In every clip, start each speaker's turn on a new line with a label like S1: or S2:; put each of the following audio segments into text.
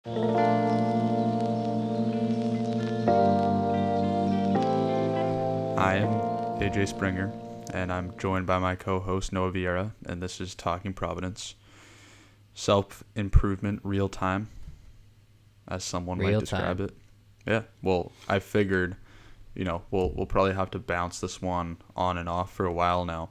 S1: I am AJ Springer, and I'm joined by my co-host Noah Vieira, and this is Talking Providence. Self-improvement, real time, as someone might describe it. Yeah, well, I figured, we'll probably have to bounce this one on and off for a while now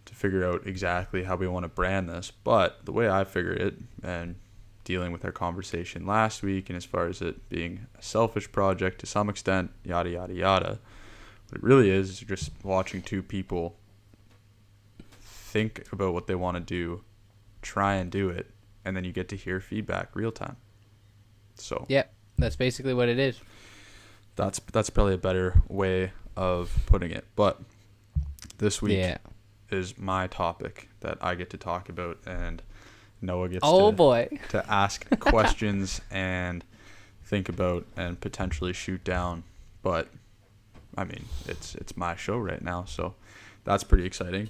S1: to figure out exactly how we want to brand this. But the way I figured it, and dealing with our conversation last week, and as far as it being a selfish project to some extent, yada, yada, yada, what it really is just watching two people think about what they want to do, try and do it, and then you get to hear feedback real time. So
S2: yeah, that's basically what it is.
S1: That's probably a better way of putting it. But this week is my topic that I get to talk about, and Noah gets to ask questions and think about and potentially shoot down. But I mean, it's my show right now, so that's pretty exciting.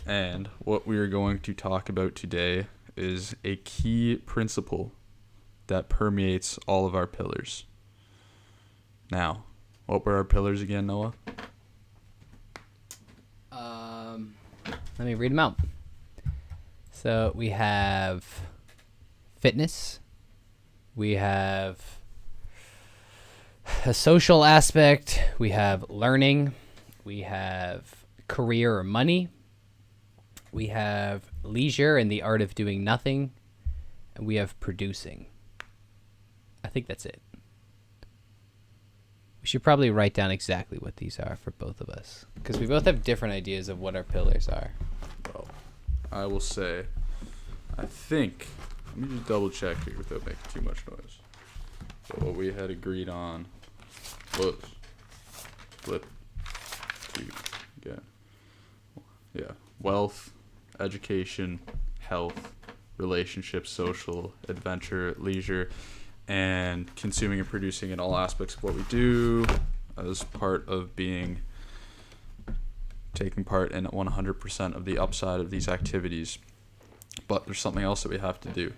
S1: And what we are going to talk about today is a key principle that permeates all of our pillars. Now, what were our pillars again, Noah?
S2: Let me read them out. So we have fitness. We have a social aspect. We have learning. We have career or money. We have leisure and the art of doing nothing. And we have producing. I think that's it. We should probably write down exactly what these are for both of us, because we both have different ideas of what our pillars are.
S1: Well, I will say, I think, let me just double check here without making too much noise. So what we had agreed on was flip to again. Yeah. Wealth, education, health, relationships, social, adventure, leisure, and consuming and producing in all aspects of what we do as part of taking part in 100% of the upside of these activities. But there's something else that we have to do.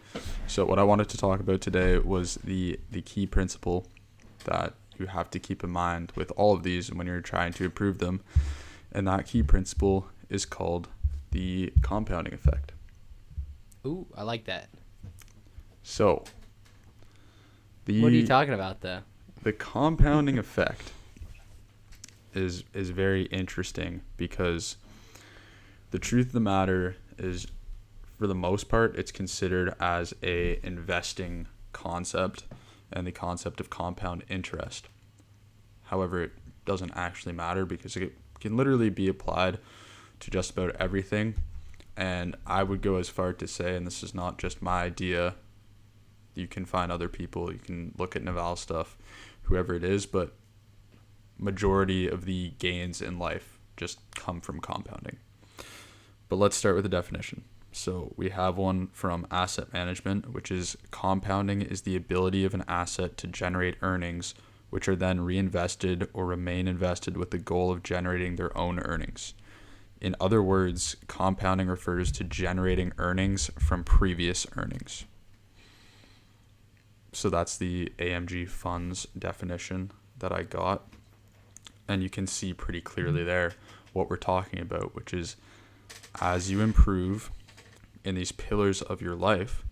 S1: So what I wanted to talk about today was the key principle that you have to keep in mind with all of these when you're trying to improve them. And that key principle is called the compounding effect.
S2: Ooh, I like that.
S1: So,
S2: what are you talking about, though?
S1: The compounding effect is very interesting, because the truth of the matter is, for the most part, it's considered as a investing concept and the concept of compound interest. However, it doesn't actually matter, because it can literally be applied to just about everything. And I would go as far to say, and this is not just my idea, you can find other people, you can look at Naval stuff, whoever it is, but majority of the gains in life just come from compounding. But let's start with the definition. So we have one from asset management, which is compounding is the ability of an asset to generate earnings, which are then reinvested or remain invested with the goal of generating their own earnings. In other words, compounding refers to generating earnings from previous earnings. So that's the AMG funds definition that I got. And you can see pretty clearly there what we're talking about, which is as you improve in these pillars of your life,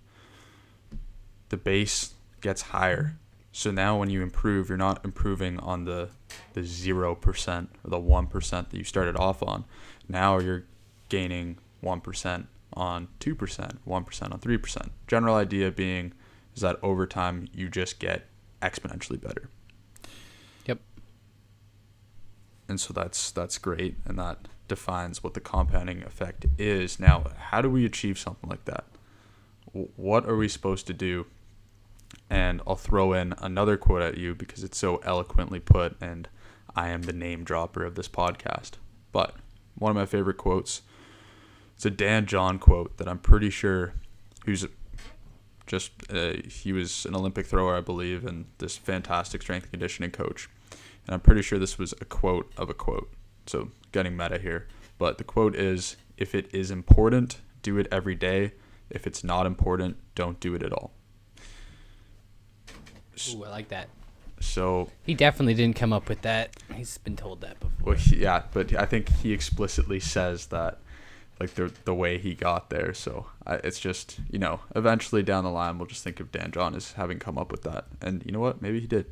S1: the base gets higher. So now when you improve, you're not improving on the 0% or the 1% that you started off on. Now you're gaining 1% on 2%, 1% on 3%. General idea being is that over time you just get exponentially better.
S2: Yep.
S1: And so that's great, and that defines what the compounding effect is. Now, how do we achieve something like that? What are we supposed to do? And I'll throw in another quote at you because it's so eloquently put, and I am the name dropper of this podcast. But one of my favorite quotes, it's a Dan John quote that I'm pretty sure he was an Olympic thrower, I believe, and this fantastic strength and conditioning coach. And I'm pretty sure this was a quote of a quote. So getting meta here. But the quote is, if it is important, do it every day. If it's not important, don't do it at all.
S2: Ooh, I like that.
S1: So
S2: He definitely didn't come up with that. He's been told that before.
S1: well, yeah, but I think he explicitly says that, like the way he got there. So it's just, eventually down the line we'll just think of Dan John as having come up with that, and you know what? Maybe he did.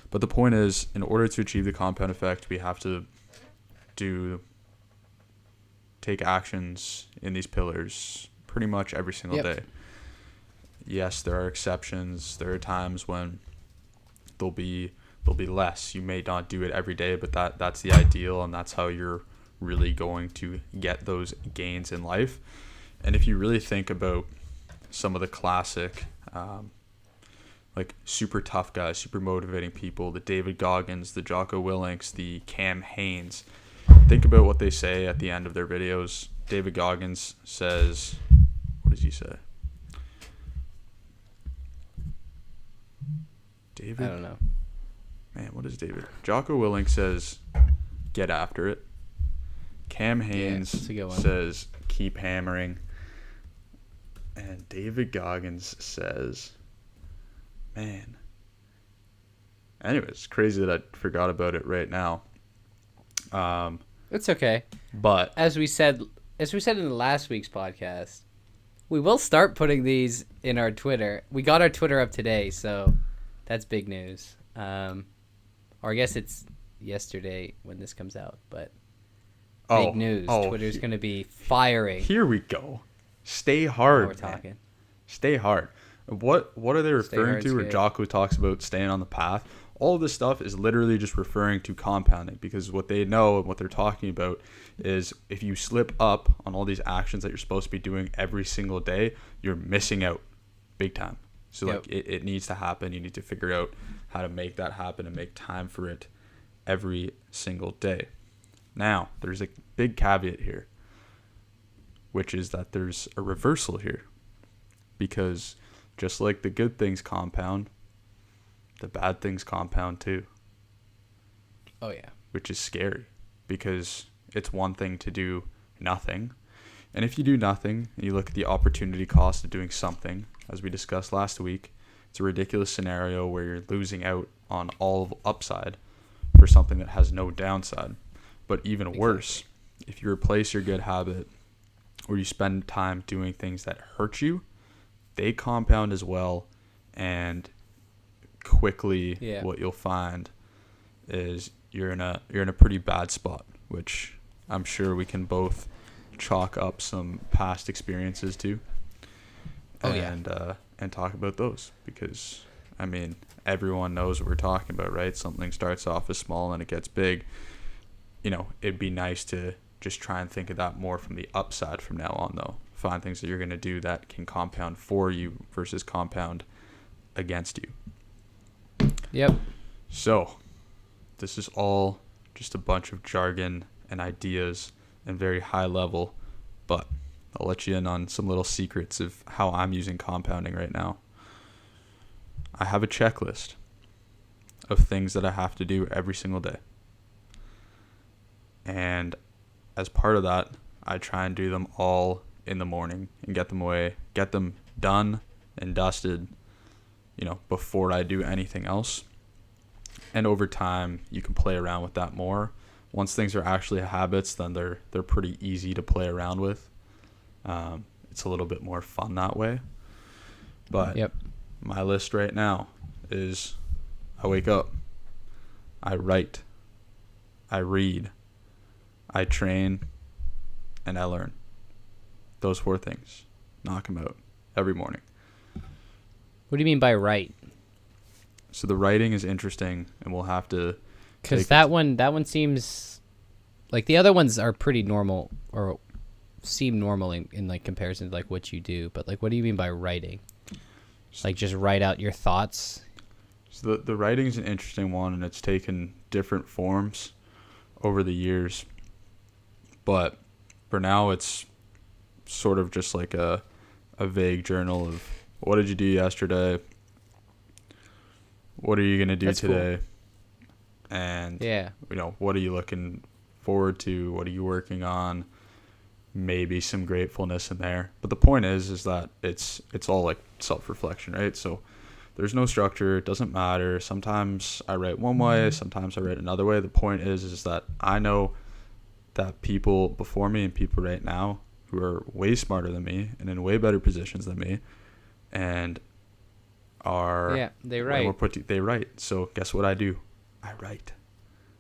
S1: But the point is, in order to achieve the compound effect, we have to take actions in these pillars pretty much every single day. Yes, there are exceptions. There are times when there'll be less. You may not do it every day, but that's the ideal, and that's how you're really going to get those gains in life. And if you really think about some of the classic like super tough guys, super motivating people, the David Goggins, the Jocko Willinks, the Cam Hanes, think about what they say at the end of their videos. David Goggins says, what does he say? David?
S2: I don't know.
S1: Man, what is David? Jocko Willink says, get after it. Cam Hanes says, keep hammering. And David Goggins says, man. Anyways, it's crazy that I forgot about it right now.
S2: It's okay.
S1: But
S2: as we said in the last week's podcast, we will start putting these in our Twitter. We got our Twitter up today, so that's big news. Or I guess it's yesterday when this comes out, but big news. Twitter's going to be firing.
S1: Here we go. Stay hard.
S2: We're talking.
S1: Stay hard. What are they referring to where Jocko talks about staying on the path? All of this stuff is literally just referring to compounding, because what they know and what they're talking about is if you slip up on all these actions that you're supposed to be doing every single day, you're missing out big time. So like it needs to happen. You need to figure out how to make that happen and make time for it every single day. Now, there's a big caveat here, which is that there's a reversal here, because just like the good things compound, the bad things compound too.
S2: Oh, yeah.
S1: Which is scary, because it's one thing to do nothing. And if you do nothing and you look at the opportunity cost of doing something, as we discussed last week, it's a ridiculous scenario where you're losing out on all of upside for something that has no downside. But even worse, if you replace your good habit or you spend time doing things that hurt you, they compound as well. And quickly what you'll find is you're in a pretty bad spot, which I'm sure we can both chalk up some past experiences to. And talk about those, because I mean, everyone knows what we're talking about, right? Something starts off as small and it gets big. It'd be nice to just try and think of that more from the upside from now on, though. Find things that you're going to do that can compound for you versus compound against you.
S2: Yep.
S1: So, this is all just a bunch of jargon and ideas and very high level, but I'll let you in on some little secrets of how I'm using compounding right now. I have a checklist of things that I have to do every single day. And as part of that, I try and do them all in the morning and get them done and dusted, before I do anything else. And over time, you can play around with that more. Once things are actually habits, then they're pretty easy to play around with. It's a little bit more fun that way. But my list right now is I wake up, I write, I read, I train, and I learn. Those 4 things. Knock them out every morning.
S2: What do you mean by write?
S1: So the writing is interesting, and we'll have to...
S2: Because that one seems... Like, the other ones are pretty normal, or seem normal in like comparison to like what you do, but like what do you mean by writing? Like just write out your thoughts?
S1: So the writing is an interesting one, and it's taken different forms over the years, but for now it's sort of just like a vague journal of what did you do yesterday, what are you going to do today, cool. And what are you looking forward to, what are you working on, maybe some gratefulness in there. But the point is that it's all like self-reflection, right? So there's no structure. It doesn't matter. Sometimes I write one way, sometimes I write another way. The point is that I know that people before me and people right now who are way smarter than me and in way better positions than me and are
S2: they
S1: way
S2: write.
S1: more they write. So guess what I do? I write.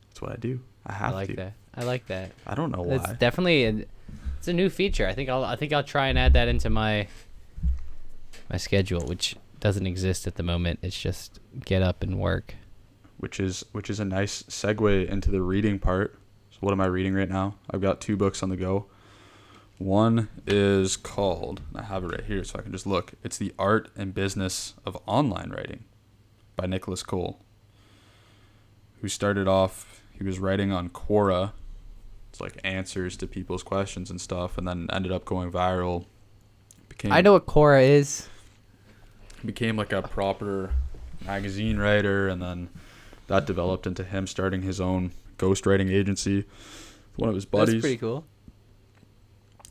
S1: That's what I do. I have to.
S2: I like that.
S1: I don't know
S2: It's
S1: why.
S2: definitely it's a new feature. I think I'll try and add that into my schedule, which doesn't exist at the moment. It's just get up and work.
S1: Which is a nice segue into the reading part. So what am I reading right now? I've got 2 books on the go. One is called, I have it right here so I can just look. It's The Art and Business of Online Writing by Nicholas Cole, who started off, he was writing on Quora. It's like answers to people's questions and stuff, and then ended up going viral.
S2: I know what Quora is.
S1: Became like a proper magazine writer, and then that developed into him starting his own ghostwriting agency with one of his buddies.
S2: That's pretty cool.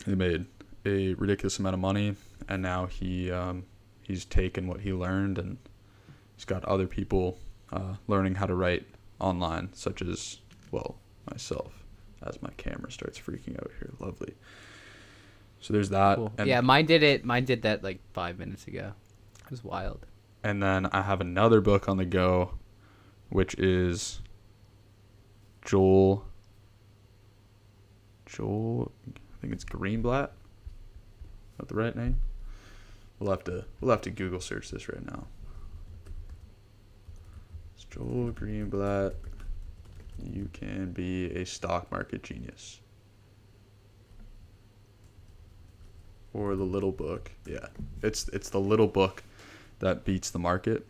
S1: He made a ridiculous amount of money, and now he's taken what he learned and he's got other people learning how to write online, such as, well, myself, as my camera starts freaking out here. Lovely. So there's that.
S2: Cool.
S1: And,
S2: yeah, mine did that like 5 minutes ago. It was wild.
S1: And then I have another book on the go, which is Joel, I think it's Greenblatt. Is that the right name? We'll have to Google search this right now. It's Joel Greenblatt. You can be a stock market genius. Or The Little Book. Yeah, it's the little book that beats the market.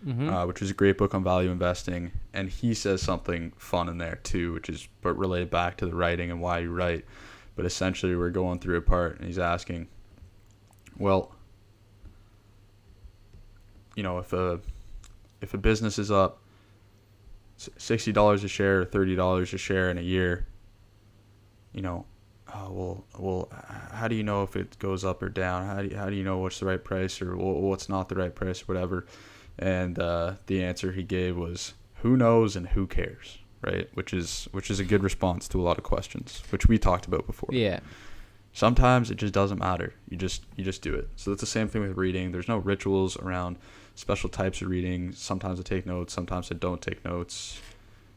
S1: Which is a great book on value investing, and he says something fun in there too, but related back to the writing and why you write. But essentially, we're going through a part, and he's asking, well, if a business is up $60 a share or $30 a share in a year, how do you know if it goes up or down? How do you know what's the right price or what's not the right price or whatever? And the answer he gave was, who knows and who cares, right? Which is a good response to a lot of questions, which we talked about before.
S2: Yeah.
S1: Sometimes it just doesn't matter. You just do it. So it's the same thing with reading. There's no rituals around special types of reading. Sometimes I take notes. Sometimes I don't take notes.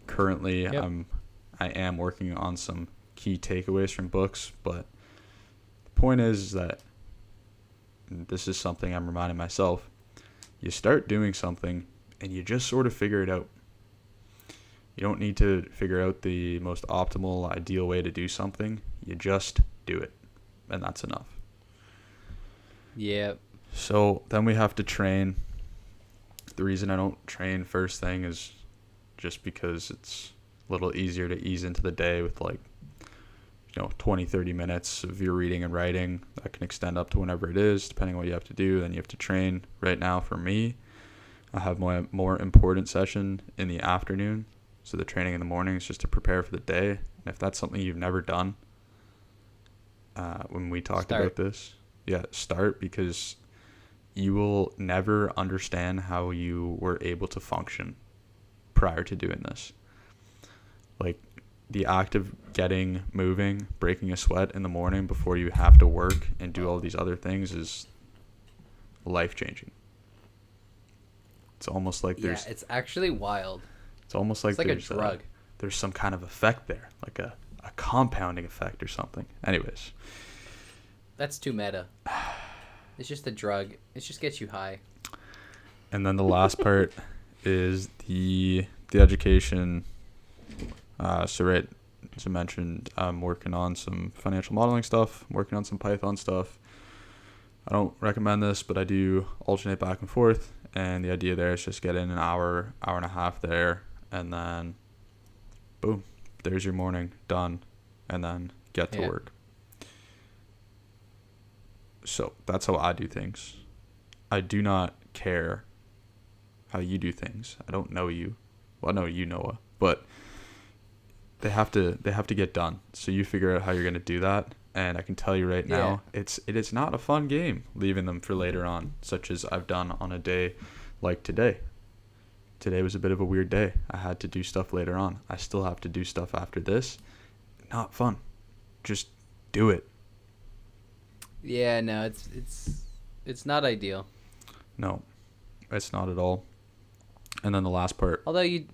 S1: Currently,
S2: yep.
S1: I am working on some key takeaways from books, but the point is that this is something I'm reminding myself. You start doing something and you just sort of figure it out. You don't need to figure out the most optimal, ideal way to do something. You just do it, and that's enough.
S2: Yeah.
S1: So then we have to train. The reason I don't train first thing is just because it's a little easier to ease into the day with 20, 30 minutes of your reading and writing. That can extend up to whenever it is, depending on what you have to do. Then you have to train. Right now, for me, I have my more important session in the afternoon. So the training in the morning is just to prepare for the day. And if that's something you've never done, when we talked about this, start, because you will never understand how you were able to function prior to doing this. The act of getting moving, breaking a sweat in the morning before you have to work and do all these other things is life-changing. It's almost like there's...
S2: Yeah, it's actually wild.
S1: It's almost like
S2: it's like a
S1: there's
S2: drug.
S1: There's some kind of effect there, like a compounding effect or something. Anyways.
S2: That's too meta. It's just a drug. It just gets you high.
S1: And then the last part is the education. So right, as I mentioned, I'm working on some financial modeling stuff. I'm working on some Python stuff. I don't recommend this, but I do alternate back and forth. And the idea there is just get in an hour and a half there, and then boom, there's your morning done, and then get to work. So that's how I do things. I do not care how you do things. I don't know you. Well, I know you, Noah, but they have to get done. So you figure out how you're going to do that, And I can tell you right
S2: Yeah.
S1: now, it is not a fun game leaving them for later on, such as I've done on a day like today. Today was a bit of a weird day. I had to do stuff later on. I still have to do stuff after this. Not fun. Just do it.
S2: Yeah, no, it's not ideal.
S1: No, it's not at all. And then the last part.
S2: Although you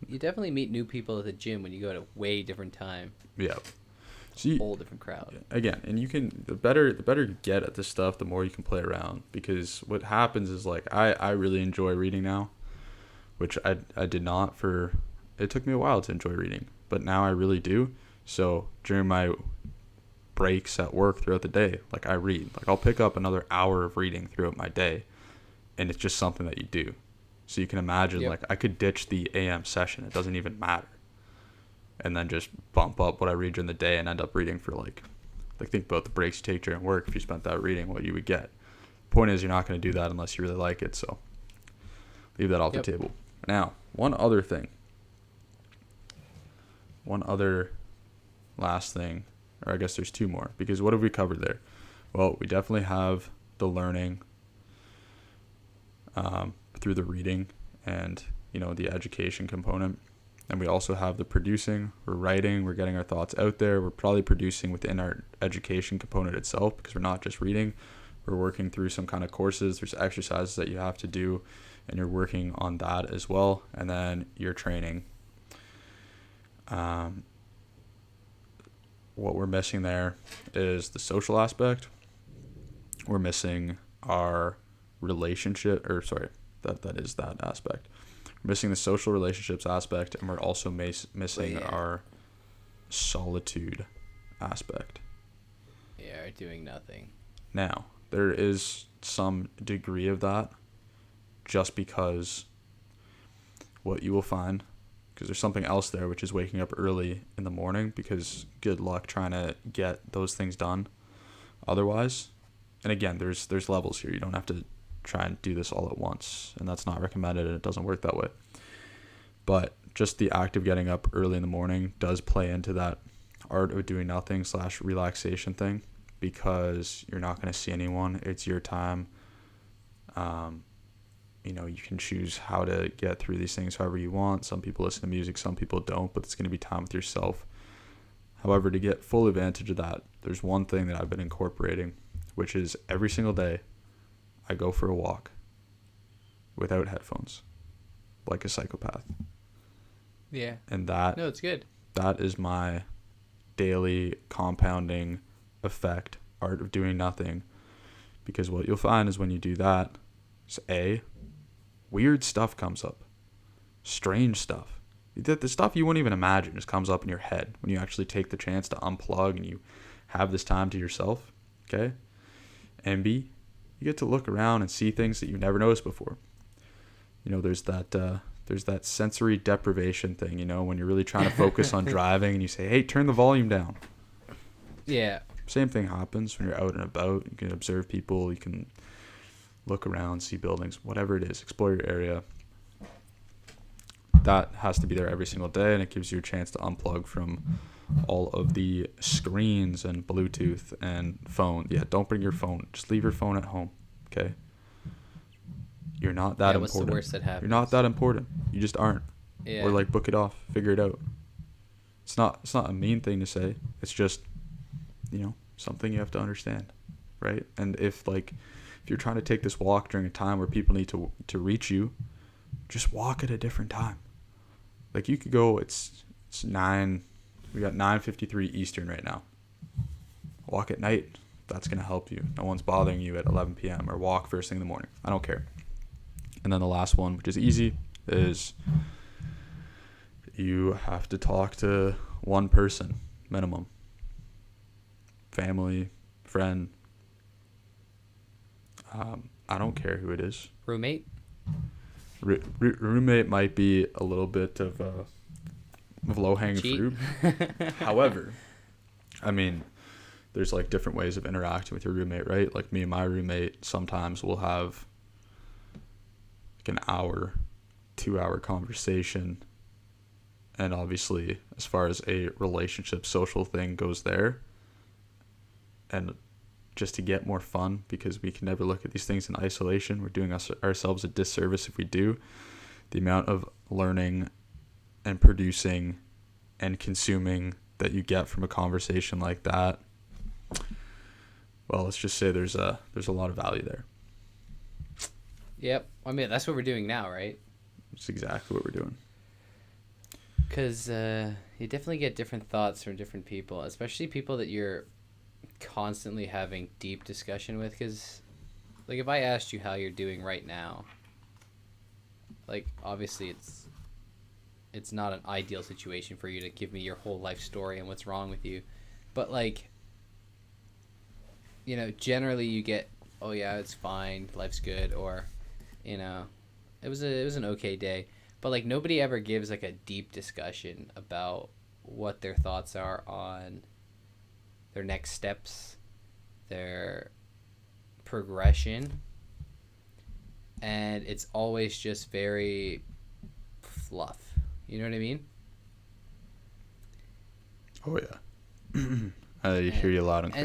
S2: definitely meet new people at the gym when you go at a way different time.
S1: Yeah. So
S2: Whole different crowd.
S1: again, and you can the better you get at this stuff, the more you can play around. Because what happens is like I really enjoy reading now, which I did not for. It took me a while to enjoy reading, but now I really do. So during my breaks at work throughout the day, like I read. Like I'll pick up another hour of reading throughout my day, and it's just something that you do. So you can imagine,
S2: Yep.
S1: like I could ditch the AM session. It doesn't even matter. And then just bump up what I read during the day and end up reading for like think about the breaks you take during work. If you spent that reading, what you would get. Point is, you're not going to do that unless you really like it. So leave that off
S2: Yep.
S1: the table. Now, one other thing. One other last thing, or I guess there's two more, because what have we covered there? Well, we definitely have the learning through the reading and, the education component. And we also have the producing. We're writing. We're getting our thoughts out there. We're probably producing within our education component itself, because we're not just reading. We're working through some kind of courses. There's exercises that you have to do, and you're working on that as well. And then you're training. What we're missing there is the social aspect. We're missing our relationship, that is that aspect. We're missing the social relationships aspect, and we're also missing our solitude aspect.
S2: Yeah, doing nothing.
S1: Now, there is some degree of that, just because what you will find, because there's something else there, which is waking up early in the morning, because good luck trying to get those things done otherwise. And again, there's levels here. You don't have to try and do this all at once, and that's not recommended, and it doesn't work that way. But just the act of getting up early in the morning does play into that art of doing nothing / relaxation thing, because you're not going to see anyone. It's your time. You can choose how to get through these things however you want. Some people listen to music, some people don't, but it's going to be time with yourself. However, to get full advantage of that, there's one thing that I've been incorporating, which is every single day I go for a walk without headphones, like a psychopath.
S2: Yeah.
S1: And
S2: No, it's good.
S1: that is my daily compounding effect, art of doing nothing. Because what you'll find is when you do that, is weird stuff comes up. Strange stuff. The stuff you wouldn't even imagine just comes up in your head when you actually take the chance to unplug and you have this time to yourself. Okay? And B, you get to look around and see things that you've never noticed before. There's that sensory deprivation thing, when you're really trying to focus on driving and you say, hey, turn the volume down.
S2: Yeah.
S1: Same thing happens when you're out and about. You can observe people. You can look around, see buildings, whatever it is. Explore your area. That has to be there every single day, and it gives you a chance to unplug from all of the screens and Bluetooth and phone. Yeah, don't bring your phone. Just leave your phone at home, okay? You're not that important.
S2: What's the worst that happens?
S1: You're not that important. You just aren't.
S2: Yeah.
S1: Or book it off. Figure it out. It's not a mean thing to say. It's just, something you have to understand, right? And if you're trying to take this walk during a time where people need to reach you, just walk at a different time. You could go. It's 9. We got 9:53 Eastern right now. Walk at night. That's gonna help you. No one's bothering you at 11 p.m. or walk first thing in the morning. I don't care. And then the last one, which is easy, is you have to talk to one person minimum. Family, friend. I don't care who it is.
S2: Roommate?
S1: Roommate might be a little bit of low-hanging fruit. However, there's different ways of interacting with your roommate, right? Me and my roommate sometimes will have an hour, 2-hour conversation. And obviously, as far as a relationship social thing goes there, and just to get more fun, because we can never look at these things in isolation. We're doing ourselves a disservice if we do. The amount of learning and producing and consuming that you get from a conversation like that, well, let's just say there's a lot of value there.
S2: Yep. I mean, that's what we're doing now, right?
S1: It's exactly what we're doing.
S2: Because you definitely get different thoughts from different people, especially people that you're constantly having deep discussion with. Because, like, if I asked you how you're doing right now, like, obviously it's not an ideal situation for you to give me your whole life story and what's wrong with you. But, like, you know, generally you get, oh yeah, it's fine, life's good, or, you know, it was an okay day. But, like, nobody ever gives, like, a deep discussion about what their thoughts are on their next steps, their progression. And it's always just very fluff. You know what I mean?
S1: Oh, yeah. I hear you loud and clear.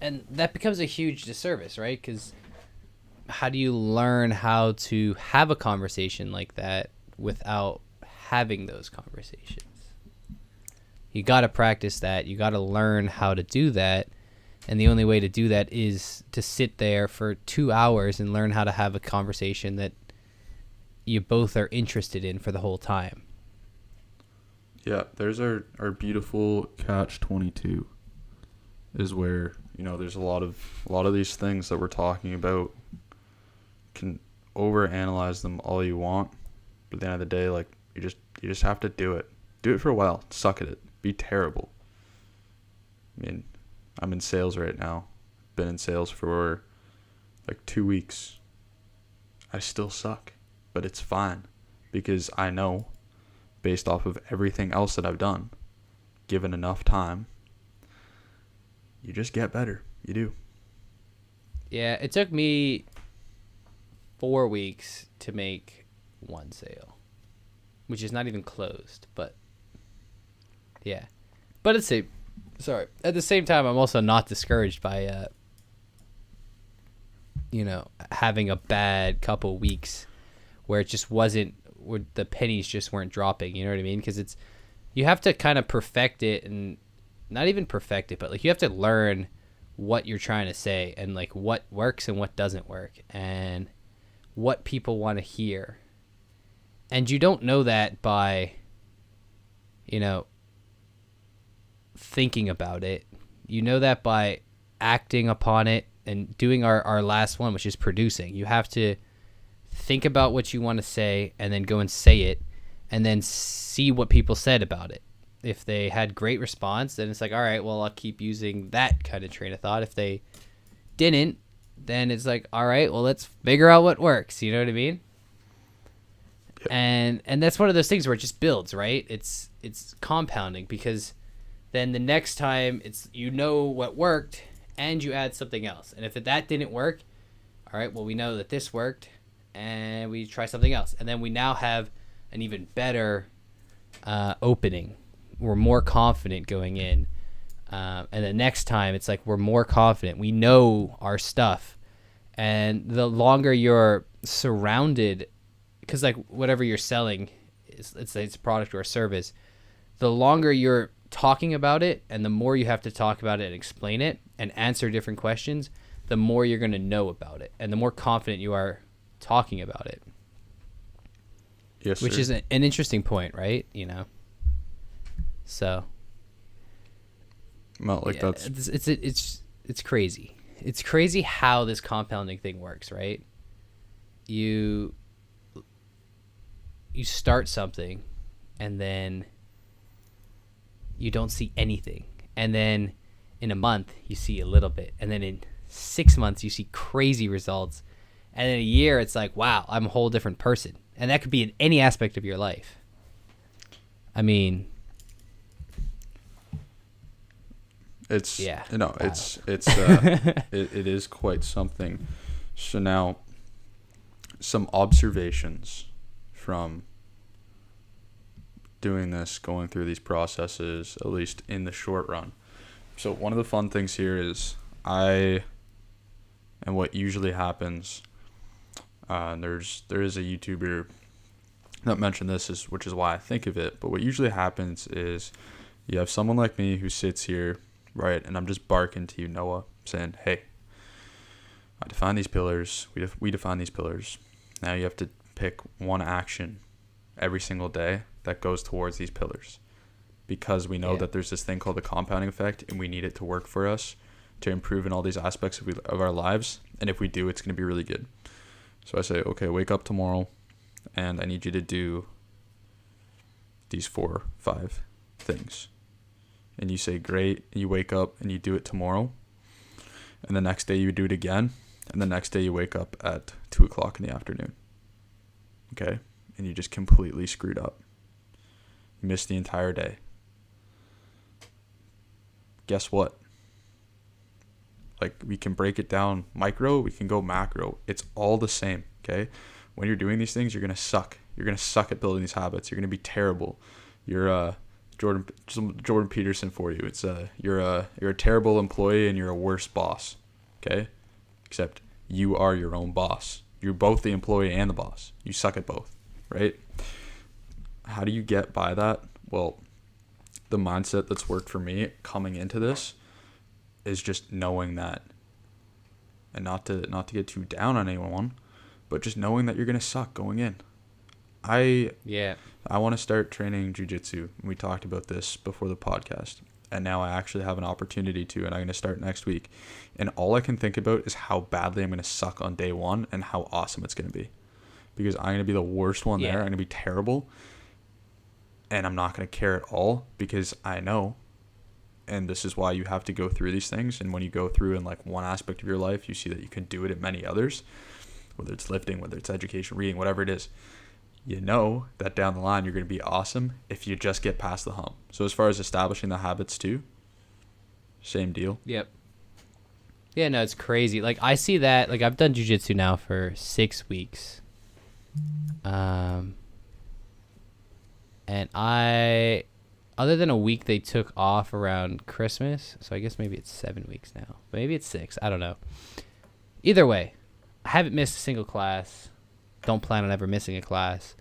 S2: And that becomes a huge disservice, right? Because how do you learn how to have a conversation like that without having those conversations? You got to practice that. You got to learn how to do that. And the only way to do that is to sit there for 2 hours and learn how to have a conversation that you both are interested in for the whole time.
S1: Yeah, there's our beautiful catch-22 is where, you know, there's a lot of these things that we're talking about. Can overanalyze them all you want, but at the end of the day, like, you just have to do it. Do it for a while. Suck at it. Be terrible. I mean, I'm in sales right now. Been in sales for like 2 weeks. I still suck, but it's fine because I know, based off of everything else that I've done, given enough time, you just get better. You do.
S2: Yeah, it took me 4 weeks to make one sale, which is not even closed, but yeah. But at the same time, I'm also not discouraged by, you know, having a bad couple weeks where it just wasn't, where the pennies just weren't dropping. You know what I mean? Because you have to kind of perfect it, and not even perfect it, but like you have to learn what you're trying to say and like what works and what doesn't work and what people want to hear. And you don't know that by, you know, thinking about it. You know that by acting upon it and doing our last one, which is producing. You have to think about what you want to say and then go and say it and then see what people said about it. If they had great response, then it's like, all right, well, I'll keep using that kind of train of thought. If they didn't, then it's like, all right, well, let's figure out what works. You know what I mean? Yep. And that's one of those things where it just builds, right? It's compounding, because then the next time it's, you know what worked and you add something else. And if that didn't work, all right, well, we know that this worked and we try something else. And then we now have an even better opening. We're more confident going in. And the next time it's like we're more confident. We know our stuff. And the longer you're surrounded, because like whatever you're selling, it's a product or a service, the longer you're talking about it and the more you have to talk about it and explain it and answer different questions, the more you're going to know about it and the more confident you are talking about it.
S1: Yes,
S2: which
S1: sir.
S2: is an interesting point, right? You know, so
S1: well, like,
S2: yeah,
S1: that's
S2: it's crazy. It's crazy how this compounding thing works, right? You start something and then you don't see anything, and then in a month you see a little bit, and then in 6 months you see crazy results, and in a year it's like, wow, I'm a whole different person. And that could be in any aspect of your life. I mean,
S1: it's,
S2: yeah,
S1: you know, it is quite something. So now, some observations from doing this, going through these processes, at least in the short run. So one of the fun things here is and what usually happens. There is a YouTuber that mentioned this, which is why I think of it. But what usually happens is you have someone like me who sits here, right, and I'm just barking to you, Noah, saying, "Hey, I define these pillars. We define these pillars. Now you have to pick one action every single day that goes towards these pillars, because we know that there's this thing called the compounding effect, and we need it to work for us to improve in all these aspects of our lives. And if we do, it's going to be really good." So I say, okay, wake up tomorrow, and I need you to do these 4, 5 things. And you say, great. And you wake up and you do it tomorrow. And the next day you do it again. And the next day you wake up at 2 o'clock in the afternoon. Okay? And you just completely screwed up. You missed the entire day. Guess what? Like, we can break it down micro, we can go macro. It's all the same, okay? When you're doing these things, you're going to suck. You're going to suck at building these habits. You're going to be terrible. You're Jordan Peterson for you. It's you're a terrible employee and you're a worse boss, okay? Except you are your own boss. You're both the employee and the boss. You suck at both, right? How do you get by that? Well, the mindset that's worked for me coming into this is just knowing that, and not to get too down on anyone, but just knowing that you're gonna suck going in. I want to start training jiu-jitsu. We talked about this before the podcast, and now I actually have an opportunity to, and I'm gonna start next week. And all I can think about is how badly I'm gonna suck on day one and how awesome it's gonna be, because I'm gonna be the worst one there. I'm gonna be terrible, and I'm not gonna care at all, because I know. And this is why you have to go through these things. And when you go through in like one aspect of your life, you see that you can do it in many others, whether it's lifting, whether it's education, reading, whatever it is. You know that down the line, you're going to be awesome if you just get past the hump. So as far as establishing the habits too, same deal.
S2: Yep. Yeah, no, it's crazy. Like, I see that. Like, I've done jiu-jitsu now for 6 weeks. And other than a week they took off around Christmas, so I guess maybe it's 7 weeks now. Maybe it's 6. I don't know. Either way, I haven't missed a single class. Don't plan on ever missing a class.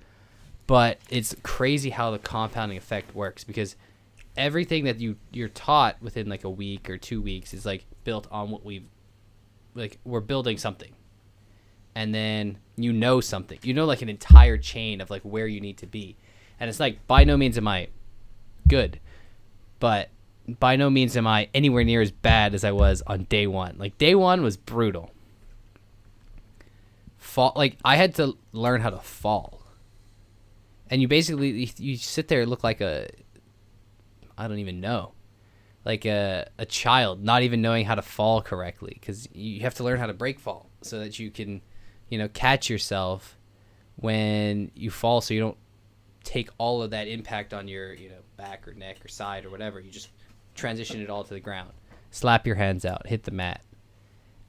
S2: But it's crazy how the compounding effect works, because everything that you're taught within like a week or 2 weeks is like built on what we're building something. And then you know something. You know, like an entire chain of like where you need to be. And it's like, by no means am I good, but by no means am I anywhere near as bad as I was on day one. Like, day one was brutal. Like, I had to learn how to fall, and you sit there and look like I don't even know, like a child not even knowing how to fall correctly, because you have to learn how to break fall so that you can, catch yourself when you fall, so you don't take all of that impact on your back or neck or side or whatever. You just transition it all to the ground, slap your hands out, hit the mat.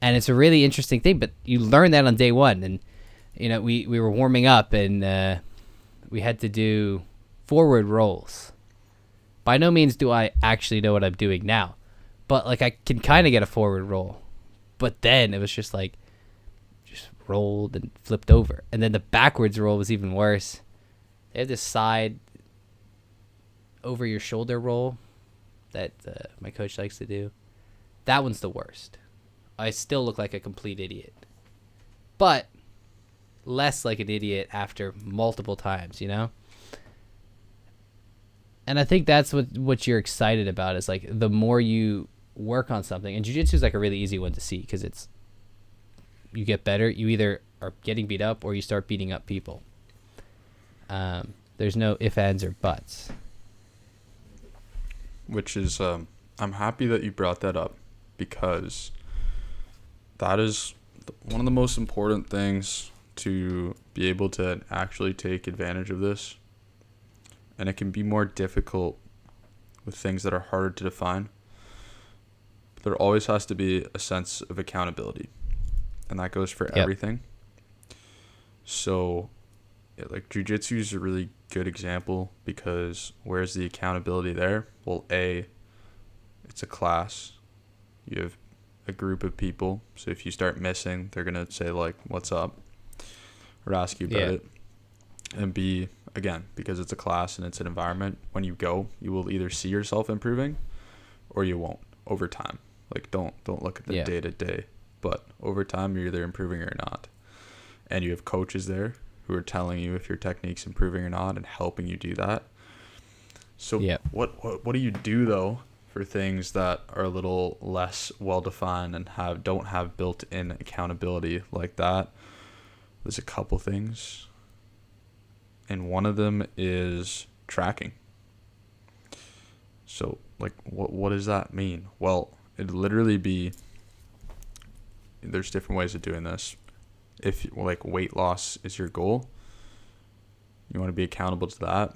S2: And it's a really interesting thing, but you learn that on day one. And we were warming up, and we had to do forward rolls. By no means do I actually know what I'm doing now, but like, I can kind of get a forward roll. But then it was just like, just rolled and flipped over. And then the backwards roll was even worse. They have this side over your shoulder roll that my coach likes to do. That one's the worst. I still look like a complete idiot, but less like an idiot after multiple times, And I think that's what you're excited about, is like, the more you work on something, and jiu-jitsu is like a really easy one to see, because you get better. You either are getting beat up or you start beating up people. There's no ifs, ands, or buts.
S1: Which is, I'm happy that you brought that up, because that is one of the most important things to be able to actually take advantage of this. And it can be more difficult with things that are harder to define. But there always has to be a sense of accountability. And that goes for everything. So, like, jiu-jitsu is a really good example, because where's the accountability there? Well, A, it's a class. You have a group of people. So if you start missing, they're going to say, like, what's up? Or ask you about it. And B, again, because it's a class and it's an environment, when you go, you will either see yourself improving or you won't over time. Like, don't look at the day to day. But over time, you're either improving or not. And you have coaches there who are telling you if your technique's improving or not and helping you do that. So what do you do, though, for things that are a little less well-defined and don't have built-in accountability like that? There's a couple things. And one of them is tracking. So, like, what does that mean? Well, it'd literally be, there's different ways of doing this. If, like, weight loss is your goal, you want to be accountable to that.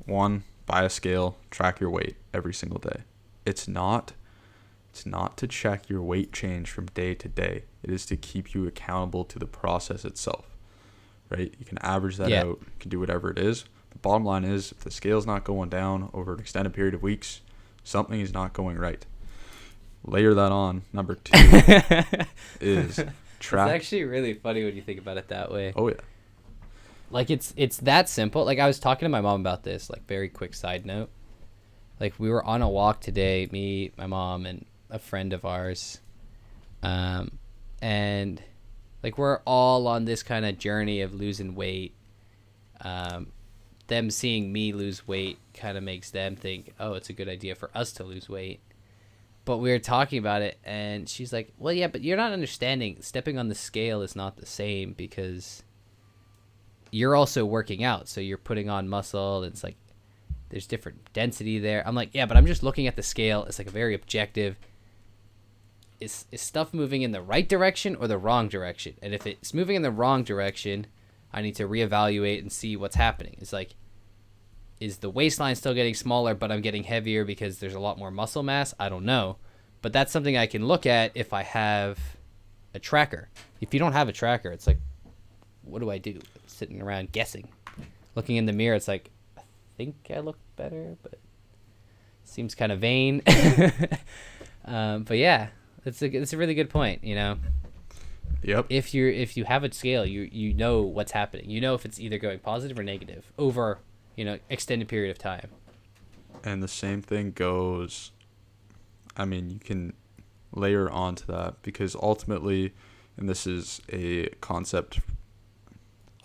S1: One, buy a scale, track your weight every single day. It's not to check your weight change from day to day. It is to keep you accountable to the process itself, right? You can average that out. You can do whatever it is. The bottom line is, if the scale's not going down over an extended period of weeks, something is not going right. Layer that on. Number 2 is track.
S2: It's actually really funny when you think about it that way.
S1: Oh, yeah.
S2: Like, it's that simple. Like, I was talking to my mom about this, like, very quick side note. Like, we were on a walk today, me, my mom, and a friend of ours. And, like, we're all on this kind of journey of losing weight. Them seeing me lose weight kind of makes them think, oh, it's a good idea for us to lose weight. But we were talking about it, and she's like, well, yeah, but you're not understanding. Stepping on the scale is not the same because you're also working out. So you're putting on muscle. And it's like there's different density there. I'm like, yeah, but I'm just looking at the scale. It's like a very objective. Is stuff moving in the right direction or the wrong direction? And if it's moving in the wrong direction, I need to reevaluate and see what's happening. It's like, is the waistline still getting smaller, but I'm getting heavier because there's a lot more muscle mass? I don't know. But that's something I can look at if I have a tracker. If you don't have a tracker, it's like, what do I do? Sitting around guessing. Looking in the mirror, it's like, I think I look better, but it seems kind of vain. But yeah, it's a really good point, you know?
S1: Yep.
S2: If you have a scale, you know what's happening. You know if it's either going positive or negative over, extended period of time.
S1: And the same thing goes, I mean, you can layer onto that because ultimately, and this is a concept,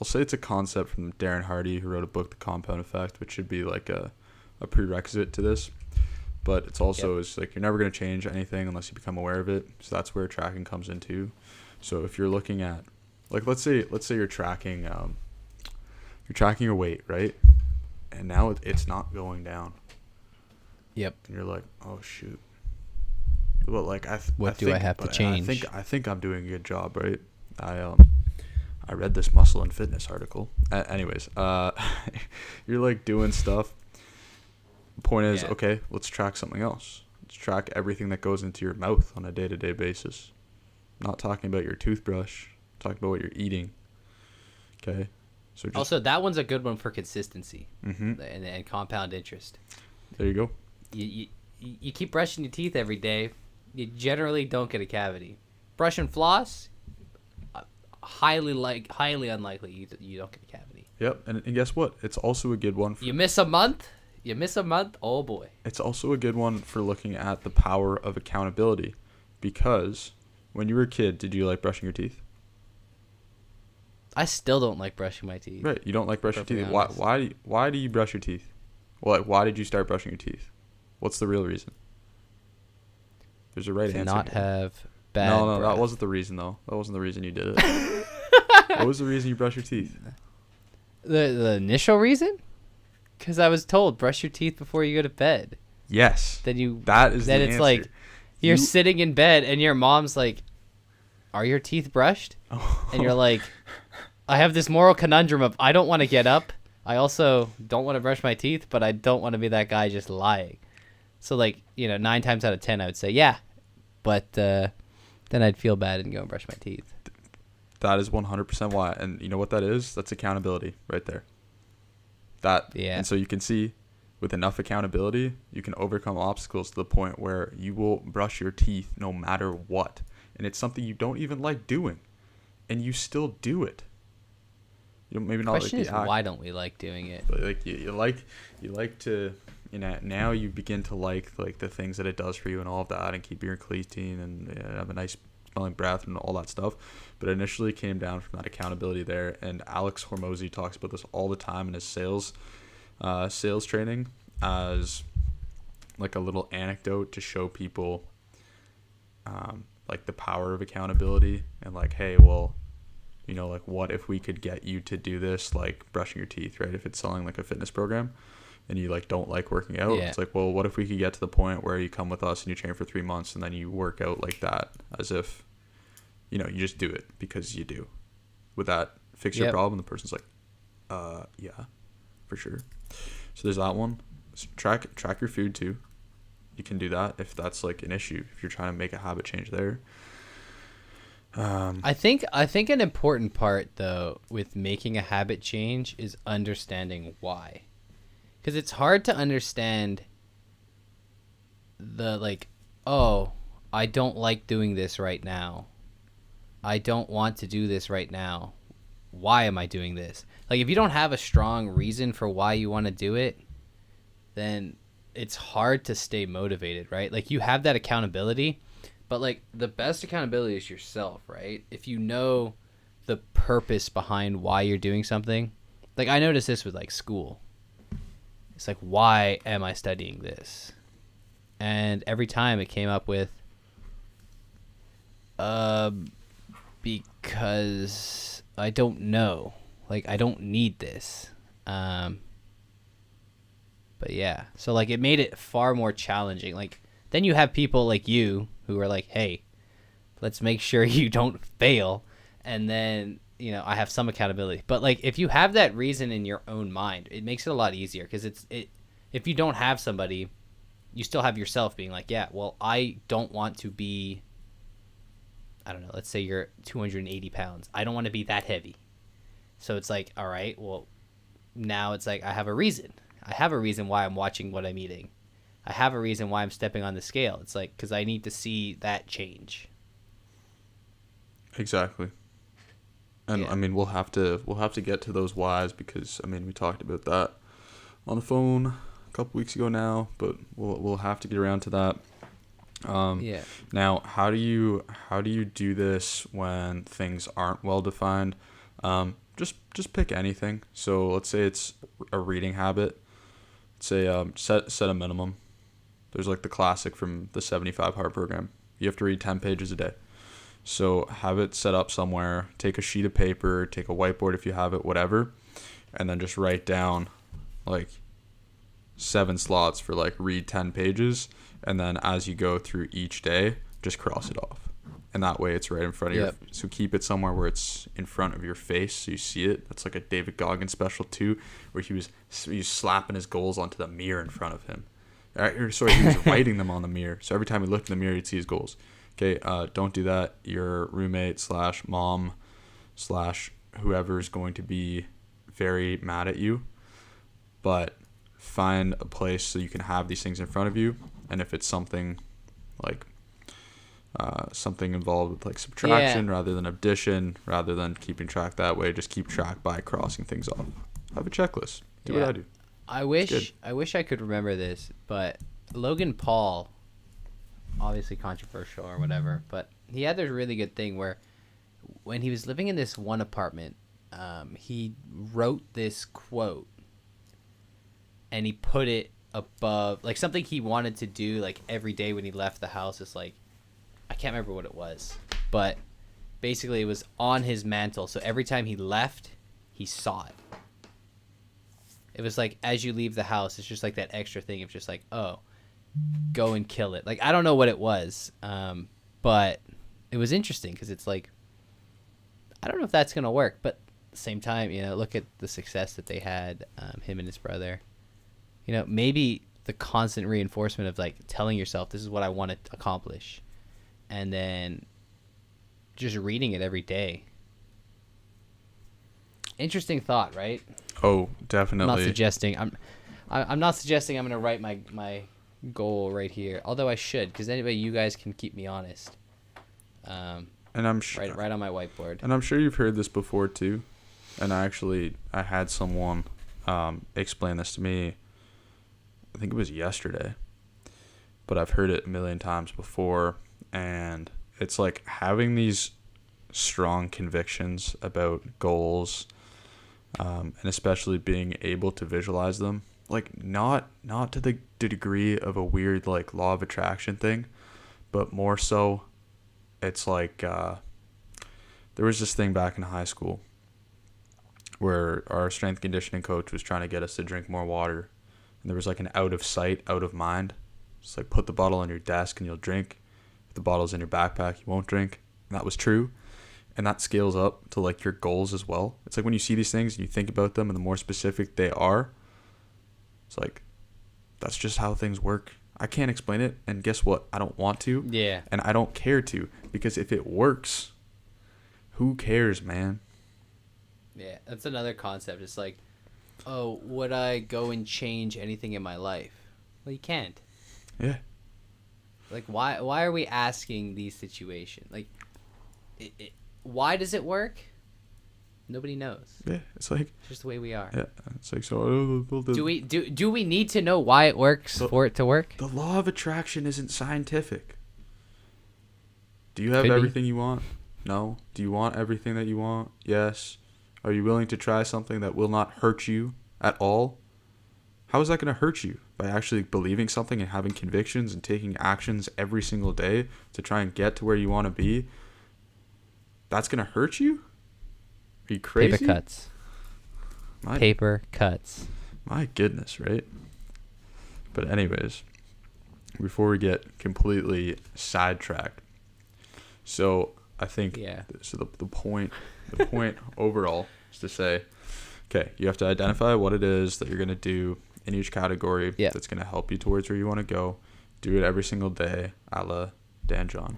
S1: I'll say it's a concept from Darren Hardy, who wrote a book, The Compound Effect, which should be like a prerequisite to this. But it's also is like you're never going to change anything unless you become aware of it. So that's where tracking comes into. So if you're looking at, like, let's say you're tracking your weight, right? And now it's not going down.
S2: Yep.
S1: And you're like, oh shoot. Well, like I
S2: have to change?
S1: I think I'm doing a good job, right? I read this Muscle and Fitness article. Anyways, you're like doing stuff. The point is, okay, let's track something else. Let's track everything that goes into your mouth on a day-to-day basis. I'm not talking about your toothbrush. I'm talking about what you're eating. Okay. So
S2: also, that one's a good one for consistency
S1: mm-hmm.
S2: and compound interest.
S1: There you go.
S2: You keep brushing your teeth every day, you generally don't get a cavity. Brush and floss, highly unlikely you don't get a cavity.
S1: Yep, and guess what? It's also a good one.
S2: You miss a month, oh boy.
S1: It's also a good one for looking at the power of accountability, because when you were a kid, did you like brushing your teeth?
S2: I still don't like brushing my teeth.
S1: Right, you don't like brushing your teeth. Why do you brush your teeth? Well, like, why did you start brushing your teeth? What's the real reason? There's a right answer.
S2: Not have bad
S1: No,
S2: breath.
S1: that wasn't the reason, though. That wasn't the reason you did it. What was the reason you brush your teeth?
S2: The initial reason? Because I was told, brush your teeth before you go to bed.
S1: Yes.
S2: Then
S1: it's
S2: answer. Like, you're sitting in bed and your mom's like, are your teeth brushed?
S1: Oh.
S2: And you're like, I have this moral conundrum of I don't want to get up. I also don't want to brush my teeth, but I don't want to be that guy just lying. So, like, 9 times out of 10, I would say, yeah. But then I'd feel bad and go and brush my teeth.
S1: That is 100% why. And you know what that is? That's accountability right there. And so you can see with enough accountability, you can overcome obstacles to the point where you will brush your teeth no matter what. And it's something you don't even like doing, and you still do it. You know, maybe not
S2: Question
S1: like
S2: is,
S1: the act,
S2: why don't we like doing it?
S1: but like you like to, you know, now you begin to like the things that it does for you and all of that, and keep your clean and have a nice smelling breath and all that stuff. But it initially came down from that accountability there. And Alex Hormozy talks about this all the time in his sales training as like a little anecdote to show people like the power of accountability, and like, hey, well, you know, like, what if we could get you to do this, like brushing your teeth, right? If it's selling like a fitness program and you like don't like working out,
S2: Yeah.
S1: it's like, well, what if we could get to the point where you come with us and you train for 3 months and then you work out like that, as if, you know, you just do it because you do. Would that fix your
S2: Yep.
S1: problem? The person's like, yeah, for sure. So there's that one. Track your food too. You can do that if that's like an issue, if you're trying to make a habit change there.
S2: I think an important part though with making a habit change is understanding why, because it's hard to understand the like, oh, I don't like doing this right now. I don't want to do this right now. Why am I doing this? Like, if you don't have a strong reason for why you want to do it, then it's hard to stay motivated, right? Like, you have that accountability, but like the best accountability is yourself, right? If you know the purpose behind why you're doing something. Like, I noticed this with like school. It's like, why am I studying this? And every time it came up with because I don't know. Like, I don't need this. But yeah. So like it made it far more challenging. Like, then you have people like you who are like, hey, let's make sure you don't fail. And then, you know, I have some accountability. But like, if you have that reason in your own mind, it makes it a lot easier, because if you don't have somebody, you still have yourself being like, yeah, well, I don't want to be, I don't know, let's say you're 280 pounds. I don't want to be that heavy. So it's like, all right, well, now it's like I have a reason. I have a reason why I'm watching what I'm eating. I have a reason why I'm stepping on the scale. It's like, because I need to see that change.
S1: Exactly. And
S2: Yeah.
S1: I mean, we'll have to get to those whys, because I mean, we talked about that on the phone a couple weeks ago now, but we'll have to get around to that.
S2: Yeah.
S1: Now, how do you do this when things aren't well defined? Just pick anything. So let's say it's a reading habit. Let's say set a minimum. There's like the classic from the 75 hard program. You have to read 10 pages a day. So have it set up somewhere. Take a sheet of paper, take a whiteboard if you have it, whatever, and then just write down like 7 slots for like read 10 pages, and then as you go through each day, just cross it off. And that way it's right in front of
S2: Yep.
S1: your, so keep it somewhere where it's in front of your face so you see it. That's like a David Goggins special too, where he was slapping his goals onto the mirror in front of him. Sorry, he was writing them on the mirror. So every time he looked in the mirror, he'd see his goals. Okay, don't do that. Your roommate / mom / whoever is going to be very mad at you. But find a place so you can have these things in front of you. And if it's something like something involved with like subtraction rather than addition, rather than keeping track that way, just keep track by crossing things off. Have a checklist. Do what I do.
S2: I wish I could remember this, but Logan Paul, obviously controversial or whatever, but he had this really good thing where when he was living in this one apartment, he wrote this quote and he put it above, like, something he wanted to do like every day when he left the house. Is like, I can't remember what it was, but basically it was on his mantle, so every time he left, he saw it. It was like, as you leave the house, it's just like that extra thing of just like, oh, go and kill it. Like, I don't know what it was, but it was interesting because it's like, I don't know if that's going to work, but at the same time, you know, look at the success that they had, him and his brother. You know, maybe the constant reinforcement of like telling yourself, this is what I want to accomplish, and then just reading it every day. Interesting thought, right?
S1: Oh, definitely.
S2: I'm not suggesting. I'm not suggesting I'm gonna write my goal right here, although I should, because anyway, you guys can keep me honest.
S1: And I'm sure,
S2: right on my whiteboard.
S1: and I'm sure you've heard this before too. And I had someone explain this to me. I think it was yesterday, but I've heard it a million times before. And it's like having these strong convictions about goals, and especially being able to visualize them. Like not to the degree of a weird like law of attraction thing, but more so, it's like there was this thing back in high school where our strength conditioning coach was trying to get us to drink more water, and there was like an out of sight, out of mind. It's like put the bottle on your desk and you'll drink. If the bottle's in your backpack, you won't drink. And that was true. And that scales up to like your goals as well. It's like when you see these things and you think about them, and the more specific they are, it's like that's just how things work. I can't explain it, and guess what? I don't want to.
S2: Yeah.
S1: And I don't care to, because if it works, who cares, man?
S2: Yeah, that's another concept. It's like, oh, would I go and change anything in my life? Well, you can't.
S1: Yeah.
S2: Like, why are we asking these situations? Like, why does it work? Nobody knows.
S1: Yeah, it's like
S2: It's just the way we are.
S1: yeah, it's like so.
S2: Do we need to know why it works for it to work?
S1: The law of attraction isn't scientific. Do you have
S2: Could be.
S1: everything you want? No. Do you want everything that you want? Yes. Are you willing to try something that will not hurt you at all? How is that going to hurt you? By actually believing something and having convictions and taking actions every single day to try and get to where you want to be? That's going to hurt you? Are you crazy?
S2: Paper cuts. Paper cuts.
S1: My goodness, right? But anyways, before we get completely sidetracked, so I think so the point overall is to say, okay, you have to identify what it is that you're going to do in each category that's going to help you towards where you want to go. Do it every single day, a la Dan John.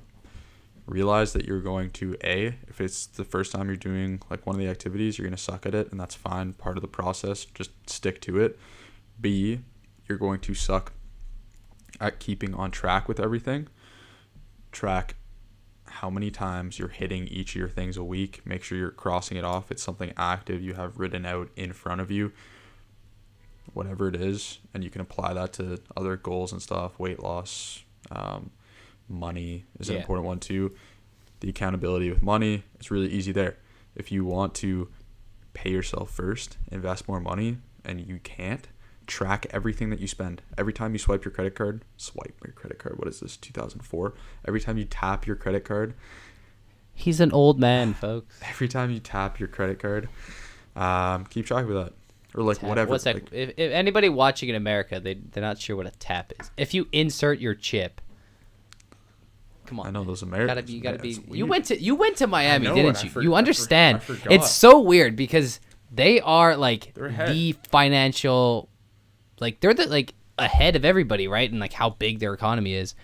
S1: Realize that you're going to, if it's the first time you're doing like one of the activities, you're going to suck at it, and that's fine, part of the process, just stick to it. B, you're going to suck at keeping on track with everything. Track how many times you're hitting each of your things a week. Make sure you're crossing it off. It's something active you have written out in front of you, whatever it is, and you can apply that to other goals and stuff. Weight loss, money is an important one too. The accountability with money, it's really easy there. If you want to pay yourself first, invest more money, and you can't, track everything that you spend. Every time you swipe your credit card, what is this, 2004? Every time you tap your credit card.
S2: He's an old man, folks.
S1: Every time you tap your credit card, keep track of that. Or like
S2: tap.
S1: whatever.
S2: What's that?
S1: Like,
S2: if anybody watching in America, they're not sure what a tap is. If you insert your chip. Come on.
S1: I know those Americans.
S2: You gotta be. You went to Miami, didn't you? You
S1: I
S2: understand?
S1: forgot.
S2: It's so weird because they are like
S1: ahead.
S2: the financial, like they're the like ahead of everybody, right? And like how big their economy is,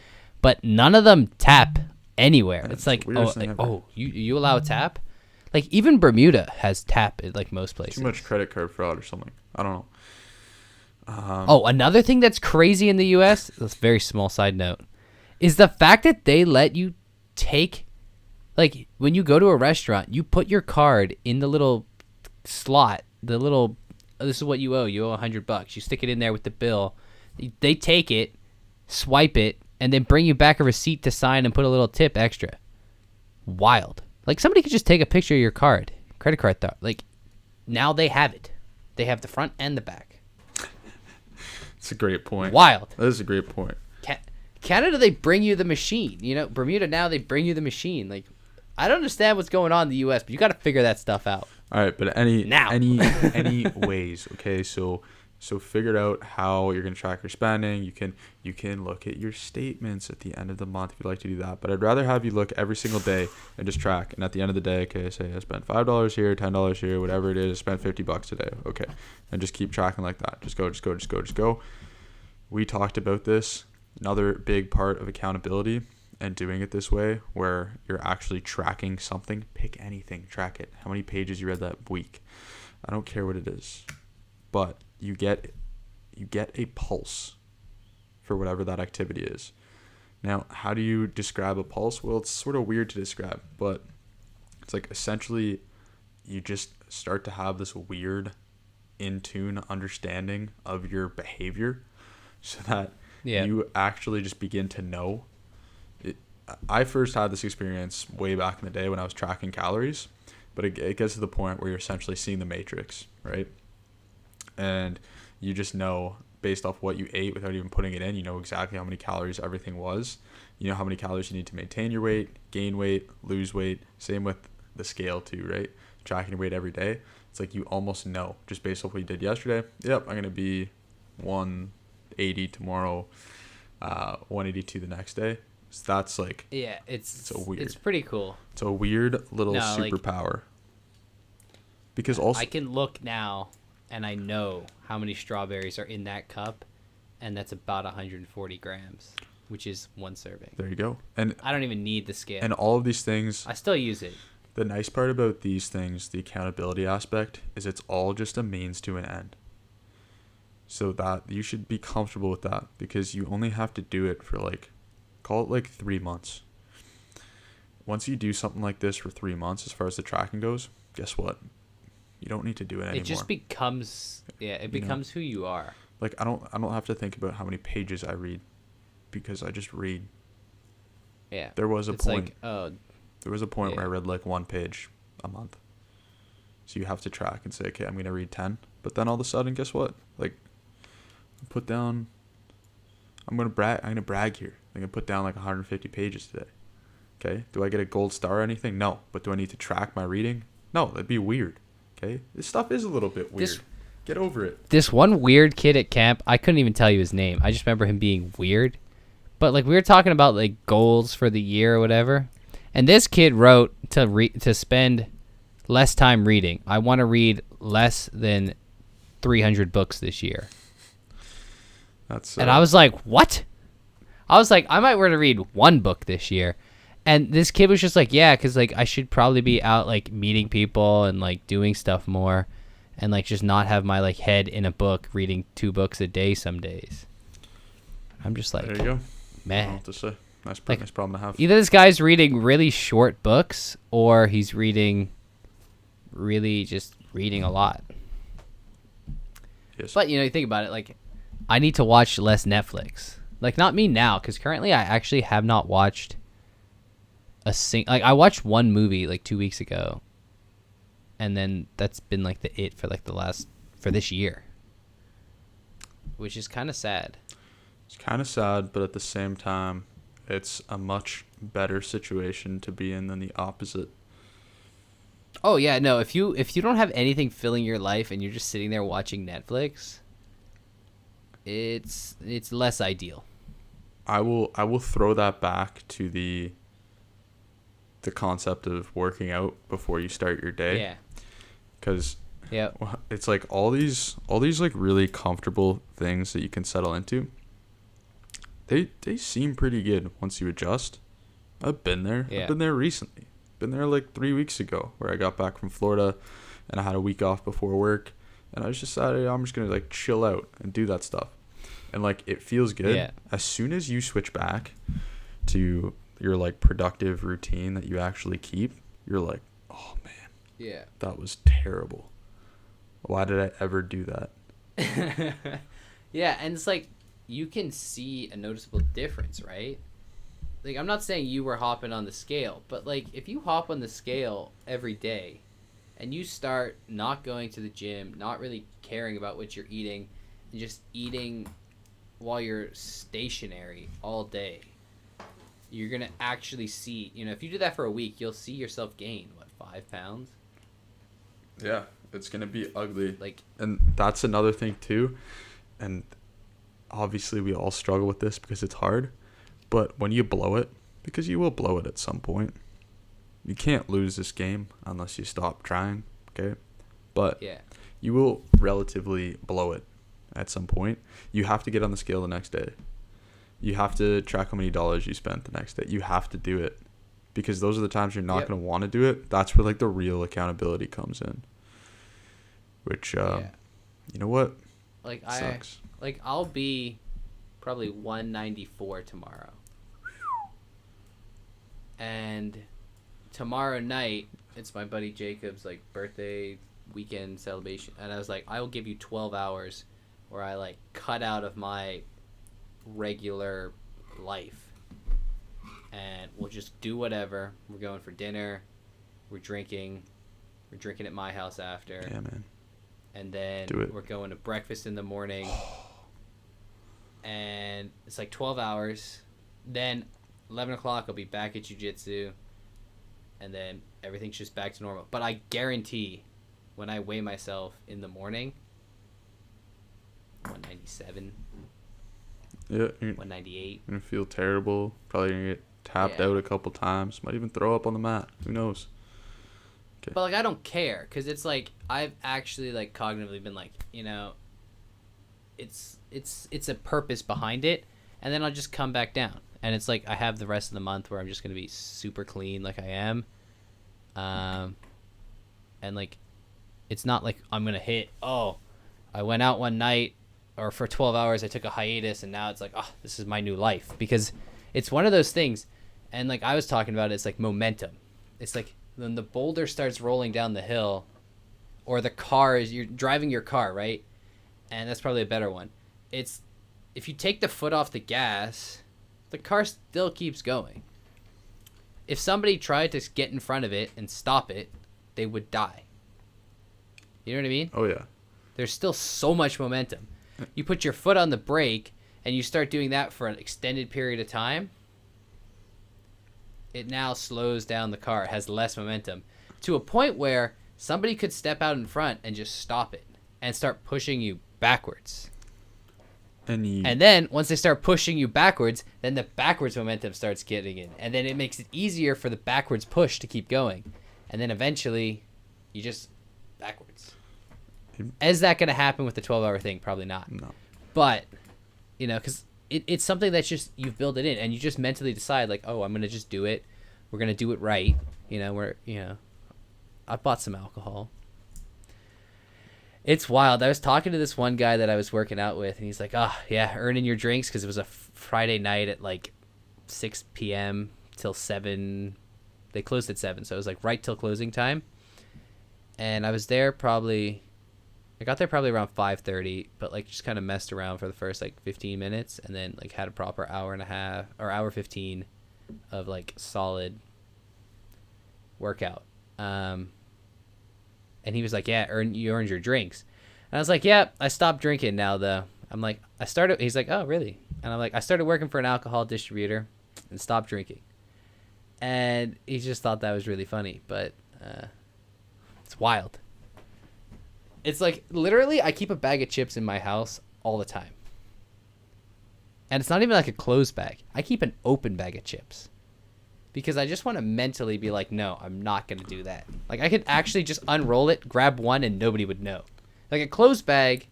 S2: but none of them tap anywhere. It's like you allow tap, like even Bermuda has tap at like most places.
S1: Too much credit card fraud or something. I don't know.
S2: Another thing that's crazy in the U.S. That's a very small side note. Is the fact that they let you take, like, when you go to a restaurant, you put your card in the little slot, this is what you owe. You owe $100. You stick it in there with the bill. They take it, swipe it, and then bring you back a receipt to sign and put a little tip extra. Wild. Like, somebody could just take a picture of your credit card. Like, now they have it. They have the front and the back.
S1: It's a great point.
S2: Wild.
S1: That is a great point.
S2: Canada, they bring you the machine. You know, Bermuda now they bring you the machine. Like, I don't understand what's going on in the U.S., but you got to figure that stuff out.
S1: All right, but any ways, okay? So figure out how you're gonna track your spending. You can look at your statements at the end of the month if you'd like to do that. But I'd rather have you look every single day and just track. And at the end of the day, okay, say I spent $5 here, $10 here, whatever it is. I spent $50 today, okay, and just keep tracking like that. Just go. We talked about this. Another big part of accountability and doing it this way, where you're actually tracking something. Pick anything, track it. How many pages you read that week? I don't care what it is, but you get you get a pulse for whatever that activity is. Now, how do you describe a pulse? Well, it's sort of weird to describe, but it's like essentially you just start to have this weird in tune understanding of your behavior so that you actually just begin to know it. I first had this experience way back in the day when I was tracking calories, but it gets to the point where you're essentially seeing the matrix, right? And you just know based off what you ate without even putting it in, you know exactly how many calories everything was. You know how many calories you need to maintain your weight, gain weight, lose weight. Same with the scale too, right? Tracking your weight every day. It's like you almost know just based off what you did yesterday. Yep, I'm going to be 180 tomorrow, 182 the next day. So that's like,
S2: it's
S1: so weird.
S2: It's pretty cool.
S1: It's a weird little superpower. Because also
S2: I can look now and I know how many strawberries are in that cup, and that's about 140 grams, which is one serving.
S1: There you go. And
S2: I don't even need the scale.
S1: And all of these things,
S2: I still use it.
S1: The nice part about these things, the accountability aspect, is it's all just a means to an end. So that you should be comfortable with that, because you only have to do it for call it 3 months. Once you do something like this for 3 months, as far as the tracking goes, guess what? You don't need to do it anymore.
S2: It just becomes, it becomes who you are.
S1: Like I don't have to think about how many pages I read, because I just read.
S2: Yeah.
S1: There was a point.
S2: There
S1: was a point where I read 1 page a month. So you have to track and say, okay, I'm going to read 10. But then all of a sudden, guess what? Put down, I'm going to brag here. I'm going to put down 150 pages today. Okay. Do I get a gold star or anything? No. But do I need to track my reading? No, that'd be weird. Okay. This stuff is a little bit weird. Get over it.
S2: This one weird kid at camp, I couldn't even tell you his name. I just remember him being weird. But we were talking about goals for the year or whatever. And this kid wrote to spend less time reading. I want to read less than 300 books this year. And I was like, what? I was like, I might want to read 1 book this year. And this kid was just like, yeah, because I should probably be out meeting people and doing stuff more, and just not have my head in a book reading 2 books a day some days. I'm just like,
S1: there you go.
S2: Man,
S1: I don't know what to say. Nice problem to have.
S2: Either this guy's reading really short books, or he's really just reading a lot.
S1: Yes.
S2: But you think about it, I need to watch less Netflix. Not me now, because currently I actually have not watched I watched 1 movie 2 weeks ago, and then that's been for this year, which is kind of sad.
S1: It's kind of sad, but at the same time, it's a much better situation to be in than the opposite.
S2: Oh yeah, no. If you don't have anything filling your life and you're just sitting there watching Netflix, it's less ideal.
S1: I will throw that back to the concept of working out before you start your day.
S2: Yeah.
S1: Because it's all these really comfortable things that you can settle into. They seem pretty good once you adjust. I've been there.
S2: Yeah.
S1: I've been there recently. Been there 3 weeks ago, where I got back from Florida and I had a week off before work, and I just decided I'm just gonna chill out and do that stuff. And it feels good.
S2: Yeah.
S1: As soon as you switch back to your productive routine that you actually keep, you're like, oh man.
S2: Yeah.
S1: That was terrible. Why did I ever do that?
S2: Yeah, and it's you can see a noticeable difference, right? I'm not saying you were hopping on the scale, but if you hop on the scale every day and you start not going to the gym, not really caring about what you're eating, and just eating while you're stationary all day, you're going to actually see, if you do that for a week, you'll see yourself gain, 5 pounds?
S1: Yeah, it's going to be ugly. And that's another thing too. And obviously we all struggle with this because it's hard. But when you blow it, because you will blow it at some point, you can't lose this game unless you stop trying, okay? But you will relatively blow it at some point. You have to get on the scale the next day. You have to track how many dollars you spent the next day. You have to do it, because those are the times you're not going to want to do it. That's where the real accountability comes in. Which, you know what?
S2: Like
S1: Sucks.
S2: I'll be probably 194 tomorrow. And tomorrow night it's my buddy Jacob's like birthday weekend celebration, and I was like, I will give you 12 hours where I like cut out of my regular life, and we'll just do whatever. We're going for dinner, we're drinking at my house after,
S1: Yeah, man.
S2: and then
S1: Do it.
S2: we're going to breakfast in the morning. And it's like 12 hours. Then 11 o'clock I'll be back at jiu-jitsu, and then everything's just back to normal. But I guarantee when I weigh myself in the morning, 197,
S1: Yeah, you're
S2: 198.
S1: gonna feel terrible. Probably gonna get tapped
S2: Yeah.
S1: out a couple times. Might even throw up on the mat. Who knows?
S2: But like I don't care, because it's like I've actually like cognitively been like, you know, it's a purpose behind it, and then I'll just come back down. And it's like I have the rest of the month where I'm just gonna be super clean like I am. And like it's not like I'm gonna hit, oh, I went out one night or for 12 hours I took a hiatus and now it's like, oh, this is my new life. Because it's one of those things, and like I was talking about, it's like momentum. It's like when the boulder starts rolling down the hill, or the car is, you're driving your car, right? And that's probably a better one. It's if you take the foot off the gas, the car still keeps going. If somebody tried to get in front of it and stop it, they would die. You know what I mean?
S1: Oh yeah.
S2: There's still so much momentum. You put your foot on the brake and you start doing that for an extended period of time, it now slows down the car. It has less momentum to a point where somebody could step out in front and just stop it and start pushing you backwards. And then once they start pushing you backwards, then the backwards momentum starts getting in. And then it makes it easier for the backwards push to keep going. And then eventually you just backwards. Is that going to happen with the 12-hour thing? Probably not.
S1: No.
S2: But, you know, because it's something that's just, you've built it in. And you just mentally decide, like, oh, I'm going to just do it. We're going to do it right. You know, I bought some alcohol. It's wild. I was talking to this one guy that I was working out with, and he's like, oh, yeah, earning your drinks, because it was a Friday night at, like, 6 p.m. till 7. They closed at 7, so it was, like, right till closing time. And I was there I got there probably around 5:30, but, like, just kind of messed around for the first, like, 15 minutes, and then, like, had a proper hour and a half, or hour 15 of, like, solid workout. And he was like, yeah, you earned your drinks. And I was like, yeah, I stopped drinking now, though. I'm like, he's like, oh, really? And I'm like, I started working for an alcohol distributor and stopped drinking. And he just thought that was really funny, but it's wild. It's like, literally, I keep a bag of chips in my house all the time. And it's not even like a closed bag. I keep an open bag of chips. Because I just want to mentally be like, no, I'm not going to do that. Like, I could actually just unroll it, grab one, and nobody would know. Like, a closed bag,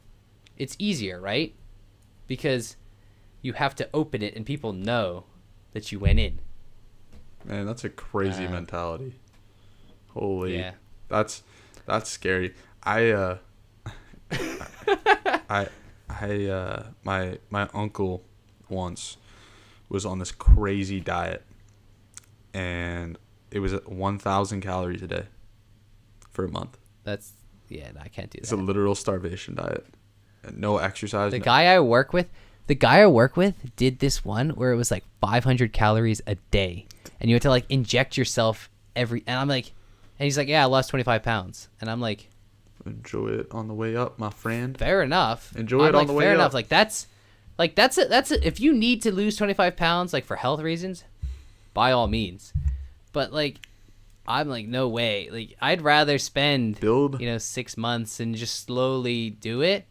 S2: it's easier, right? Because you have to open it, and people know that you went in.
S1: Man, that's a crazy mentality. Holy.
S2: Yeah.
S1: That's scary. My uncle once was on this crazy diet, and it was 1,000 calories a day for a month.
S2: No, I can't do that.
S1: It's a literal starvation diet. And no exercise.
S2: The guy I work with did this one where it was like 500 calories a day, and you had to like inject yourself and I'm like, and he's like, yeah, I lost 25 pounds, and I'm like,
S1: enjoy it on the way up, my friend.
S2: fair enough.
S1: Enjoy it on the way
S2: fair
S1: up.
S2: enough. Like that's it. If you need to lose 25 pounds, like for health reasons, by all means. But like, I'm like, no way. Like, I'd rather spend 6 months and just slowly do it,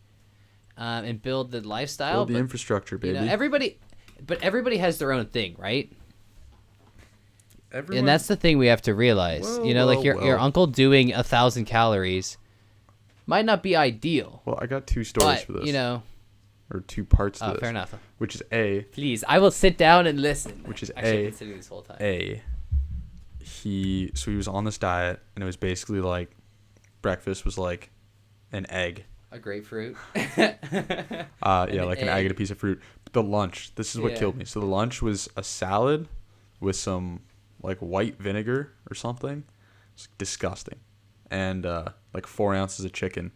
S2: and build the lifestyle.
S1: Build the infrastructure, baby.
S2: You know, everybody has their own thing, right?
S1: Everyone,
S2: and that's the thing we have to realize. Like your uncle doing 1,000 calories might not be ideal.
S1: Well, I got two stories for this. Or two parts to this.
S2: Fair enough.
S1: Which is A.
S2: Please, I will sit down and listen.
S1: Which is
S2: Actually, I've been sitting this whole time.
S1: He was on this diet, and it was basically like breakfast was like an egg
S2: A grapefruit.
S1: Yeah, like an egg and a piece of fruit. But the lunch, this is what
S2: Yeah.
S1: killed me. So the lunch was a salad with some like white vinegar or something. It's disgusting. And like 4 ounces of chicken.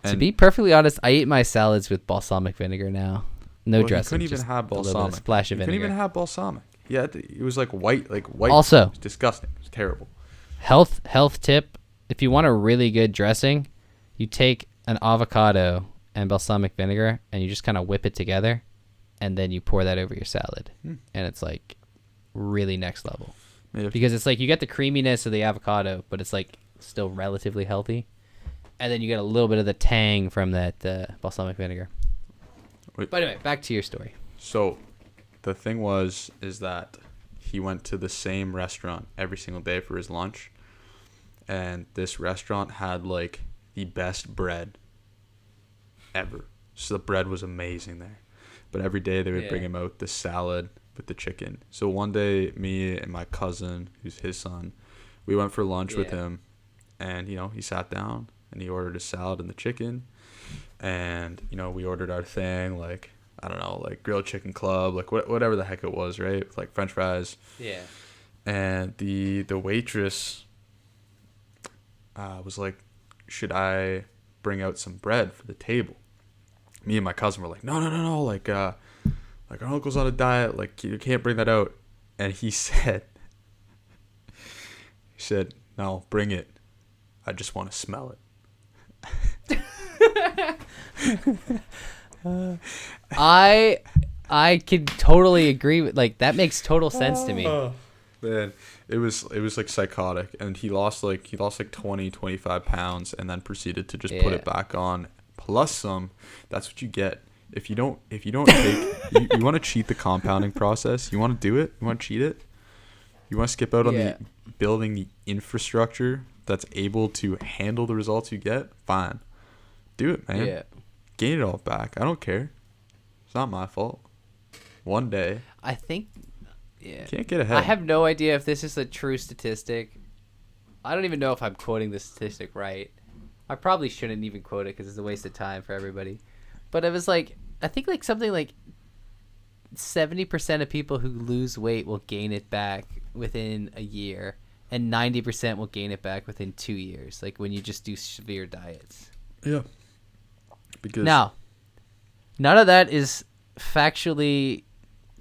S2: To
S1: And
S2: be perfectly honest, I eat my salads with balsamic vinegar now. No
S1: well,
S2: dressing.
S1: you couldn't even
S2: just
S1: have
S2: a little bit of
S1: balsamic.
S2: splash of
S1: You couldn't
S2: vinegar.
S1: even have balsamic. Yeah, it was like white.
S2: Also-
S1: It was disgusting. It was terrible.
S2: Health tip: if you want a really good dressing, you take an avocado and balsamic vinegar and you just kind of whip it together, and then you pour that over your salad, and it's like really next level.
S1: Yeah.
S2: Because it's like you get the creaminess of the avocado, but it's like still relatively healthy, and then you get a little bit of the tang from that balsamic vinegar.
S1: Wait.
S2: But anyway, back to your story.
S1: So the thing is that he went to the same restaurant every single day for his lunch, and this restaurant had like the best bread ever. So the bread was amazing there. But every day they would bring him out the salad with the chicken. So one day, me and my cousin, who's his son, we went for lunch with him, and he sat down and he ordered a salad and the chicken, and we ordered our thing, like I don't know, like grilled chicken club, like whatever the heck it was, right? With like French fries.
S2: Yeah.
S1: And the waitress was like, should I bring out some bread for the table? Me and my cousin were like, no, like our uncle's on a diet, like you can't bring that out. And he said, no, bring it. I just want to smell it.
S2: I could totally agree with, like, that makes total sense to me.
S1: Man, it was like psychotic, and he lost like 20, 25 pounds, and then proceeded to just put it back on plus some. That's what you get if you don't take you want to cheat the compounding process. You want to do it. You want to cheat it. You want to skip out on the building the infrastructure that's able to handle the results you get. Fine, do it, man.
S2: Yeah.
S1: Gain it all back. I don't care. It's not my fault. One day.
S2: I think. Yeah.
S1: Can't get ahead.
S2: I have no idea if this is a true statistic. I don't even know if I'm quoting the statistic right. I probably shouldn't even quote it because it's a waste of time for everybody. But it was like, I think like something like 70% of people who lose weight will gain it back within a year, and 90% will gain it back within 2 years. Like when you just do severe diets.
S1: Yeah. Because
S2: Now, none of that is factually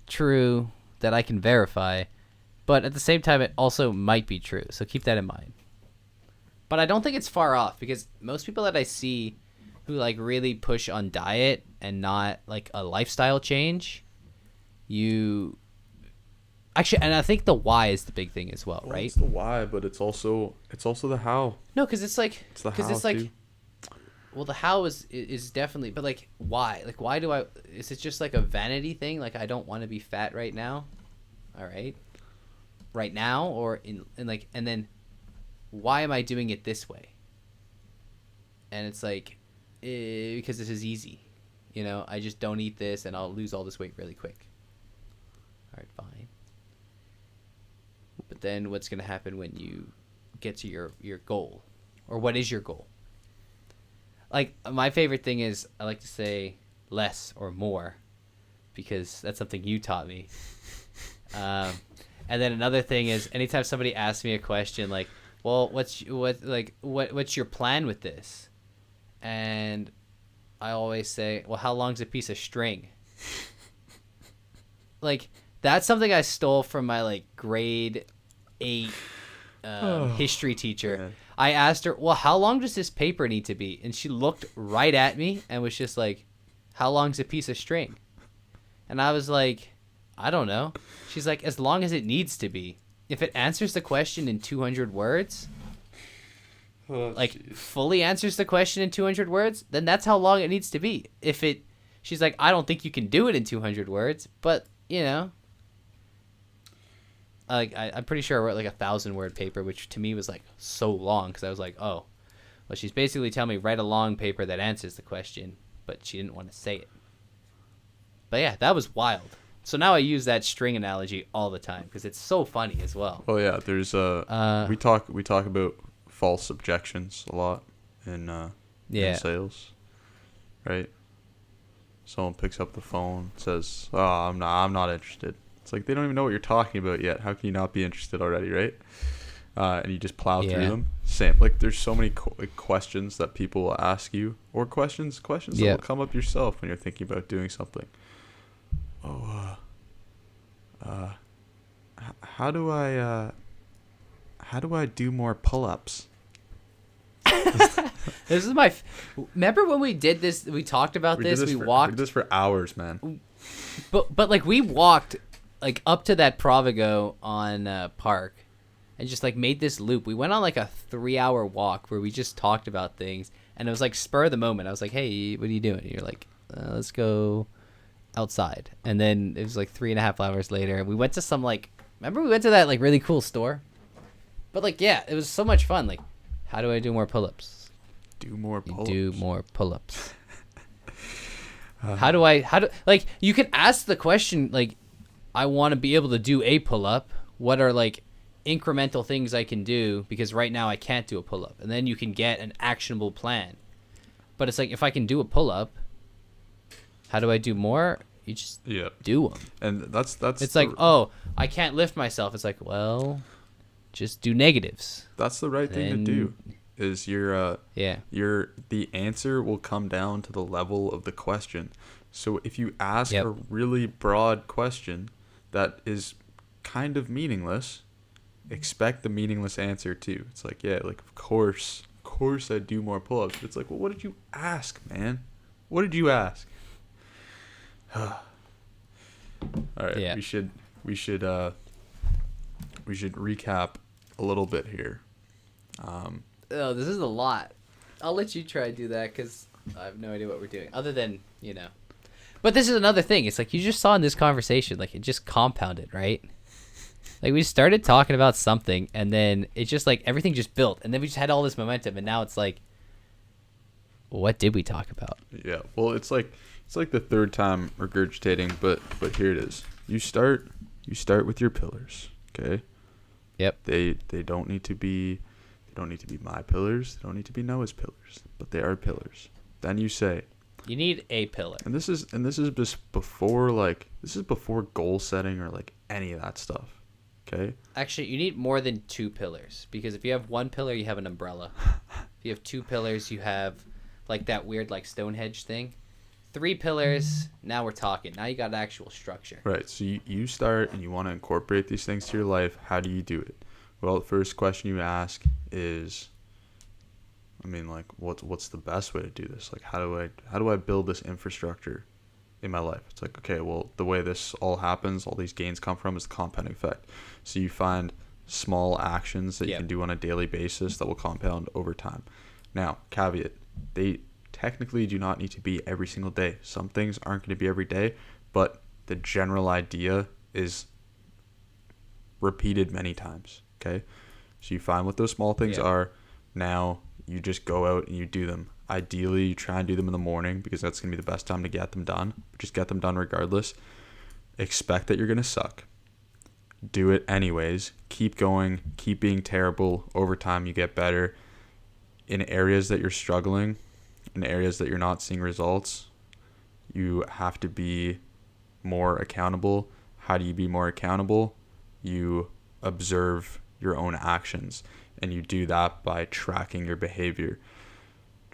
S2: true that I can verify, but at the same time, it also might be true. So keep that in mind. But I don't think it's far off, because most people that I see who like really push on diet and not like a lifestyle change, and I think the why is the big thing as well, right?
S1: It's the why, but it's also the how.
S2: No, because it's like,
S1: It's the how too.
S2: well, the how is definitely, but like why? Like why do I? Is it just like a vanity thing? Like I don't want to be fat right now. All right, right now, or in like, and then why am I doing it this way? And it's like, because this is easy, I just don't eat this and I'll lose all this weight really quick. All right, fine. But then what's gonna happen when you get to your goal, or what is your goal? Like, my favorite thing is, I like to say less or more, because that's something you taught me. And then another thing is, anytime somebody asks me a question like, well, what's your plan with this? And I always say, well, how long's a piece of string? Like, that's something I stole from my like grade 8 history teacher.
S1: Man.
S2: I asked her, well, how long does this paper need to be? And she looked right at me and was just like, how long's a piece of string? And I was like, I don't know. She's like, as long as it needs to be. If it answers the question in 200 words, fully answers the question in 200 words, then that's how long it needs to be. She's like, I don't think you can do it in 200 words, but, I'm pretty sure I wrote like 1,000-word paper, which to me was like so long, because I was like, oh, well, she's basically telling me write a long paper that answers the question, but she didn't want to say it. But yeah, that was wild. So now I use that string analogy all the time because it's so funny as well.
S1: Oh yeah, there's we talk about false objections a lot in in
S2: Yeah.
S1: sales, right? Someone picks up the phone, says, "Oh, I'm not interested." It's like they don't even know what you're talking about yet. How can you not be interested already, right? And you just plow through
S2: Yeah.
S1: them. Same. Like there's so many questions that people will ask you, or questions that
S2: Yeah.
S1: will come up yourself when you're thinking about doing something. Oh, how do how do I do more pull-ups?
S2: This is remember when we did this, we talked about
S1: We
S2: this,
S1: did this
S2: we
S1: for
S2: walked,
S1: we did this for hours, man.
S2: but like we walked like up to that Provigo on Park and just like made this loop. We went on like a 3-hour walk where we just talked about things, and it was like spur of the moment. I was like, hey, what are you doing? And you're like, let's go outside. And then it was like 3.5 hours later, and we went to some like, remember we went to that like really cool store? But like, yeah, it was so much fun. Like, how do I do more pull-ups?
S1: Do more
S2: You
S1: pull-ups.
S2: do more pull-ups. How do like you can ask the question like, I want to be able to do a pull-up. What are like incremental things I can do, because right now I can't do a pull-up, and then you can get an actionable plan. But it's like, if I can do a pull-up, how do I do more? You just do them.
S1: And that's
S2: It's like, oh, I can't lift myself. It's like, well, just do negatives.
S1: that's the right thing to do. Is the answer will come down to the level of the question. So if you ask a really broad question that is kind of meaningless, expect the meaningless answer too. It's like, yeah, like of course I do more pull-ups. But it's like, well, what did you ask, man? What did you ask? All right,
S2: Yeah.
S1: we should recap a little bit here.
S2: Oh, this is a lot. I'll let you try to do that because I have no idea what we're doing. Other than, But this is another thing. It's like you just saw in this conversation, like it just compounded, right? Like we started talking about something, and then it just like everything just built, and then we just had all this momentum, and now it's like, what did we talk about?
S1: Yeah, well, it's like the third time regurgitating, but here it is. You start with your pillars, okay?
S2: Yep.
S1: They don't need to be my pillars. They don't need to be Noah's pillars, but they are pillars. Then you say,
S2: you need a pillar.
S1: And this is just before goal setting or like any of that stuff. Okay?
S2: Actually, you need more than 2 pillars, because if you have 1 pillar, you have an umbrella. If you have 2 pillars, you have like that weird like Stonehenge thing. 3 pillars, now we're talking. Now you got actual structure.
S1: Right. So you start and you want to incorporate these things to your life. How do you do it? Well, the first question you ask is, I mean, like, what's the best way to do this? Like, how do I build this infrastructure in my life? It's like, okay, well, the way this all happens, all these gains come from, is the compounding effect. So you find small actions that you can do on a daily basis that will compound over time. Now, caveat, they technically do not need to be every single day. Some things aren't going to be every day, but the general idea is repeated many times. Okay, so you find what those small things are. Now you just go out and you do them. Ideally, you try and do them in the morning, because that's going to be the best time to get them done. But just get them done regardless. Expect that you're going to suck. Do it anyways. Keep going. Keep being terrible. Over time, you get better. In areas that you're struggling, in areas that you're not seeing results, you have to be more accountable. How do you be more accountable? You observe your own actions, and you do that by tracking your behavior.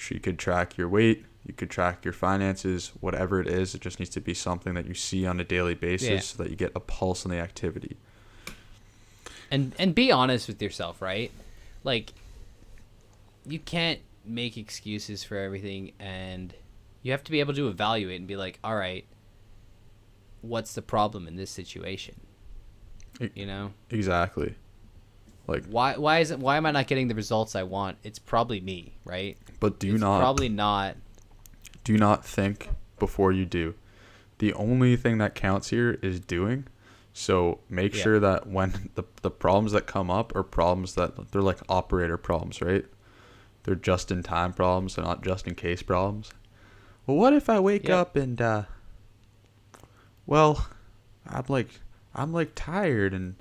S1: You could track your weight, you could track your finances, whatever it is. It just needs to be something that you see on a daily basis so that you get a pulse on the activity.
S2: And be honest with yourself, right? Like, you can't make excuses for everything, and you have to be able to evaluate and be like, all right, what's the problem in this situation?
S1: Exactly. Like,
S2: why am I not getting the results I want? It's probably me, right?
S1: But do not think before you do. The only thing that counts here is doing. So make sure that when the problems that come up are problems that they're like operator problems, right? They're just in time problems. They're not just in case problems. Well, what if I wake up and I'm like tired, and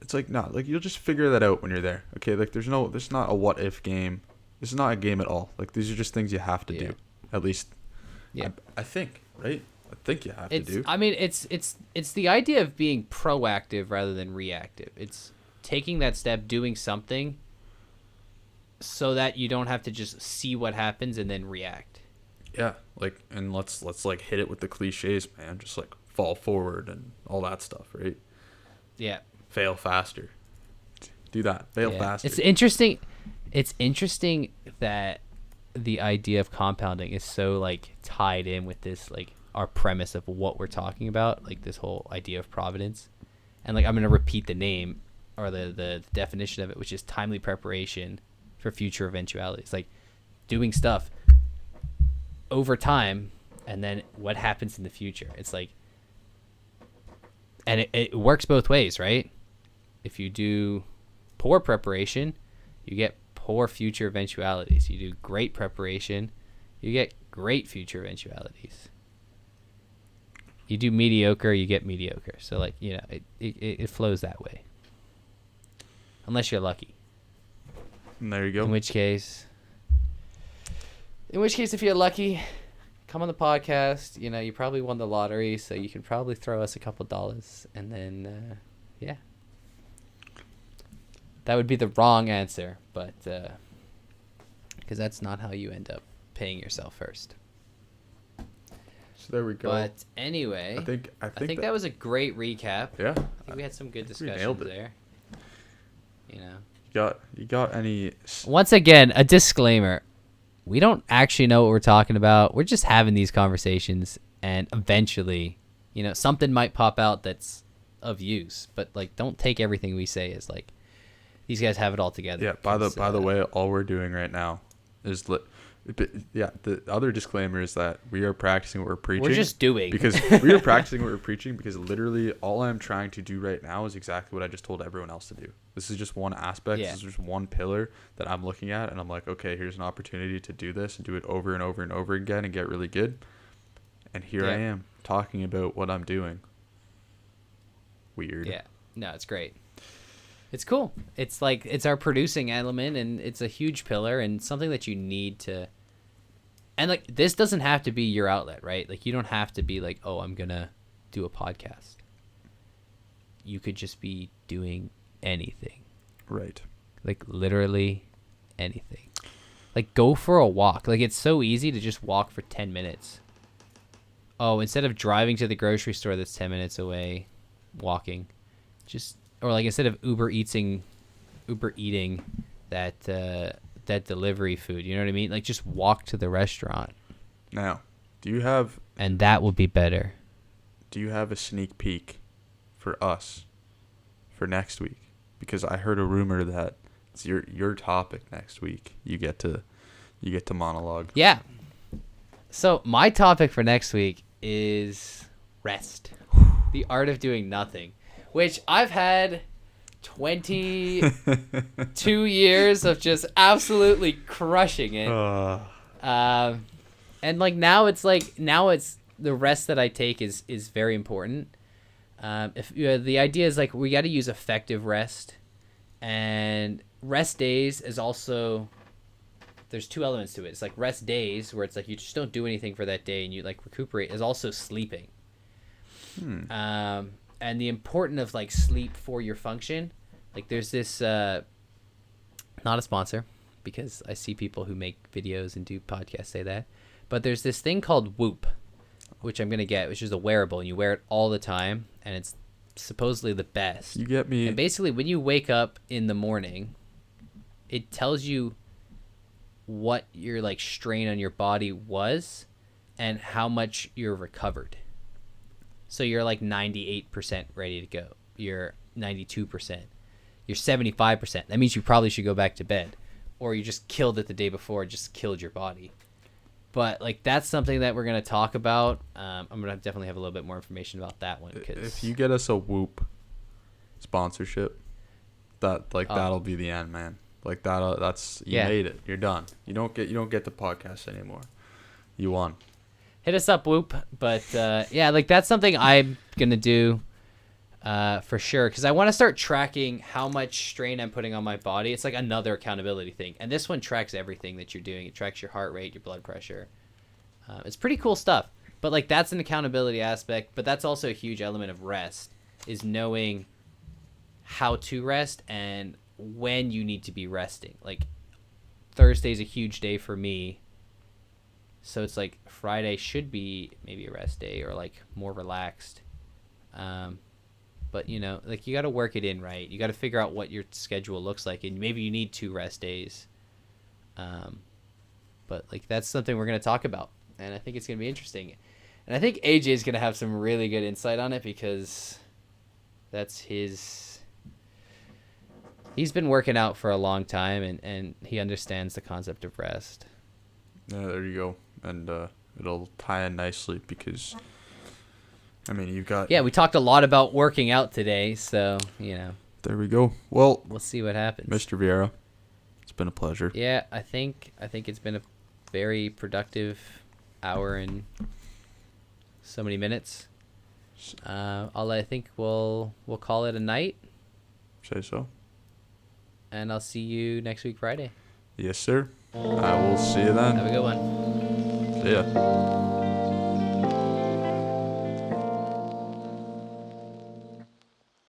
S1: it's like, no, like you'll just figure that out when you're there. Okay, like there's not a what if game. This is not a game at all. Like, these are just things you have to do. At least,
S2: yeah.
S1: I think, right? I think you have to do.
S2: I mean, it's the idea of being proactive rather than reactive. It's taking that step, doing something, so that you don't have to just see what happens and then react.
S1: Yeah, like, and let's like hit it with the cliches, man. Just like fall forward and all that stuff, right?
S2: Yeah.
S1: Fail faster. Do that. Fail faster.
S2: It's interesting. It's interesting that the idea of compounding is so like tied in with this, like our premise of what we're talking about, like this whole idea of Providence. And like I'm gonna repeat the name or the definition of it, which is timely preparation for future eventualities. Like doing stuff over time and then what happens in the future. It's like, and it works both ways, right? If you do poor preparation, you get poor future eventualities. You do great preparation, you get great future eventualities. You do mediocre, you get mediocre. So like, you know, it flows that way. Unless you're lucky.
S1: And there you go.
S2: In which case, if you're lucky, come on the podcast. You know, you probably won the lottery, so you can probably throw us a couple dollars, and then, yeah. That would be the wrong answer, but because that's not how you end up paying yourself first.
S1: So there we go.
S2: But anyway,
S1: I think
S2: that was a great recap.
S1: Yeah.
S2: I think we had some good discussions there. You know.
S1: You got any?
S2: Once again, a disclaimer. We don't actually know what we're talking about. We're just having these conversations, and eventually, you know, something might pop out that's of use. But like, don't take everything we say as like these guys have it all together.
S1: Yeah. By the way, all we're doing right now is the other disclaimer is that we are practicing what we're preaching.
S2: We're just doing
S1: because we are practicing what we're preaching because literally all I'm trying to do right now is exactly what I just told everyone else to do. This is just one aspect.
S2: Yeah.
S1: This is just one pillar that I'm looking at, and I'm like, okay, here's an opportunity to do this and do it over and over and over again and get really good. And here I am talking about what I'm doing. Weird.
S2: Yeah. No, it's great. It's cool. It's like, it's our producing element, and it's a huge pillar and something that you need to. And like, this doesn't have to be your outlet, right? Like, you don't have to be like, oh, I'm gonna do a podcast. You could just be doing anything.
S1: Right.
S2: Like, literally anything. Like, go for a walk. Like, it's so easy to just walk for 10 minutes. Oh, instead of driving to the grocery store that's 10 minutes away, walking, just. Or like instead of Uber eating that delivery food, you know what I mean? Like, just walk to the restaurant.
S1: Now, and
S2: that will be better.
S1: Do you have a sneak peek for us for next week? Because I heard a rumor that it's your topic next week. You get to monologue.
S2: Yeah. So my topic for next week is rest. The art of doing nothing. Which I've had 22 years of just absolutely crushing it. And like now it's the rest that I take is very important. The idea is like we got to use effective rest, and rest days is also, there's two elements to it. It's like rest days where it's like you just don't do anything for that day and you like recuperate, is also sleeping. And the importance of like sleep for your function. Like there's this, not a sponsor because I see people who make videos and do podcasts say that, but there's this thing called Whoop, which I'm going to get, which is a wearable, and you wear it all the time, and it's supposedly the best.
S1: You get me.
S2: And basically when you wake up in the morning, it tells you what your like strain on your body was and how much you're recovered. So you're like 98% ready to go. You're 92%. You're 75%. That means you probably should go back to bed. Or you just killed it the day before, just killed your body. But like that's something that we're going to talk about. I'm going to definitely have a little bit more information about that one.
S1: If you get us a Whoop sponsorship, that'll be the end, man. Like that's you made it. You're done. You don't get the podcast anymore. You won. Hit
S2: us up, Whoop. But like that's something I'm gonna do. For sure, because I want to start tracking how much strain I'm putting on my body. It's like another accountability thing, and this one tracks everything that you're doing. It tracks your heart rate, your blood pressure. It's pretty cool stuff. But like that's an accountability aspect, but that's also a huge element of rest, is knowing how to rest and when you need to be resting. Like Thursday's a huge day for me, so it's like Friday should be maybe a rest day or like more relaxed. But you know, like you got to work it in, right? You got to figure out what your schedule looks like, and maybe you need 2 rest days. But like that's something we're gonna talk about, and I think it's gonna be interesting. And I think AJ is gonna have some really good insight on it because that's his. He's been working out for a long time, and he understands the concept of rest.
S1: Yeah, there you go. And it'll tie in nicely because, I mean, you've got...
S2: Yeah, we talked a lot about working out today, so, you know.
S1: There we go. Well,
S2: we'll see what happens.
S1: Mr. Vieira, it's been a pleasure.
S2: Yeah, I think it's been a very productive hour and so many minutes. I think we'll call it a night.
S1: Say so.
S2: And I'll see you next week Friday.
S1: Yes, sir. I will see you then.
S2: Have a good one.
S1: See ya.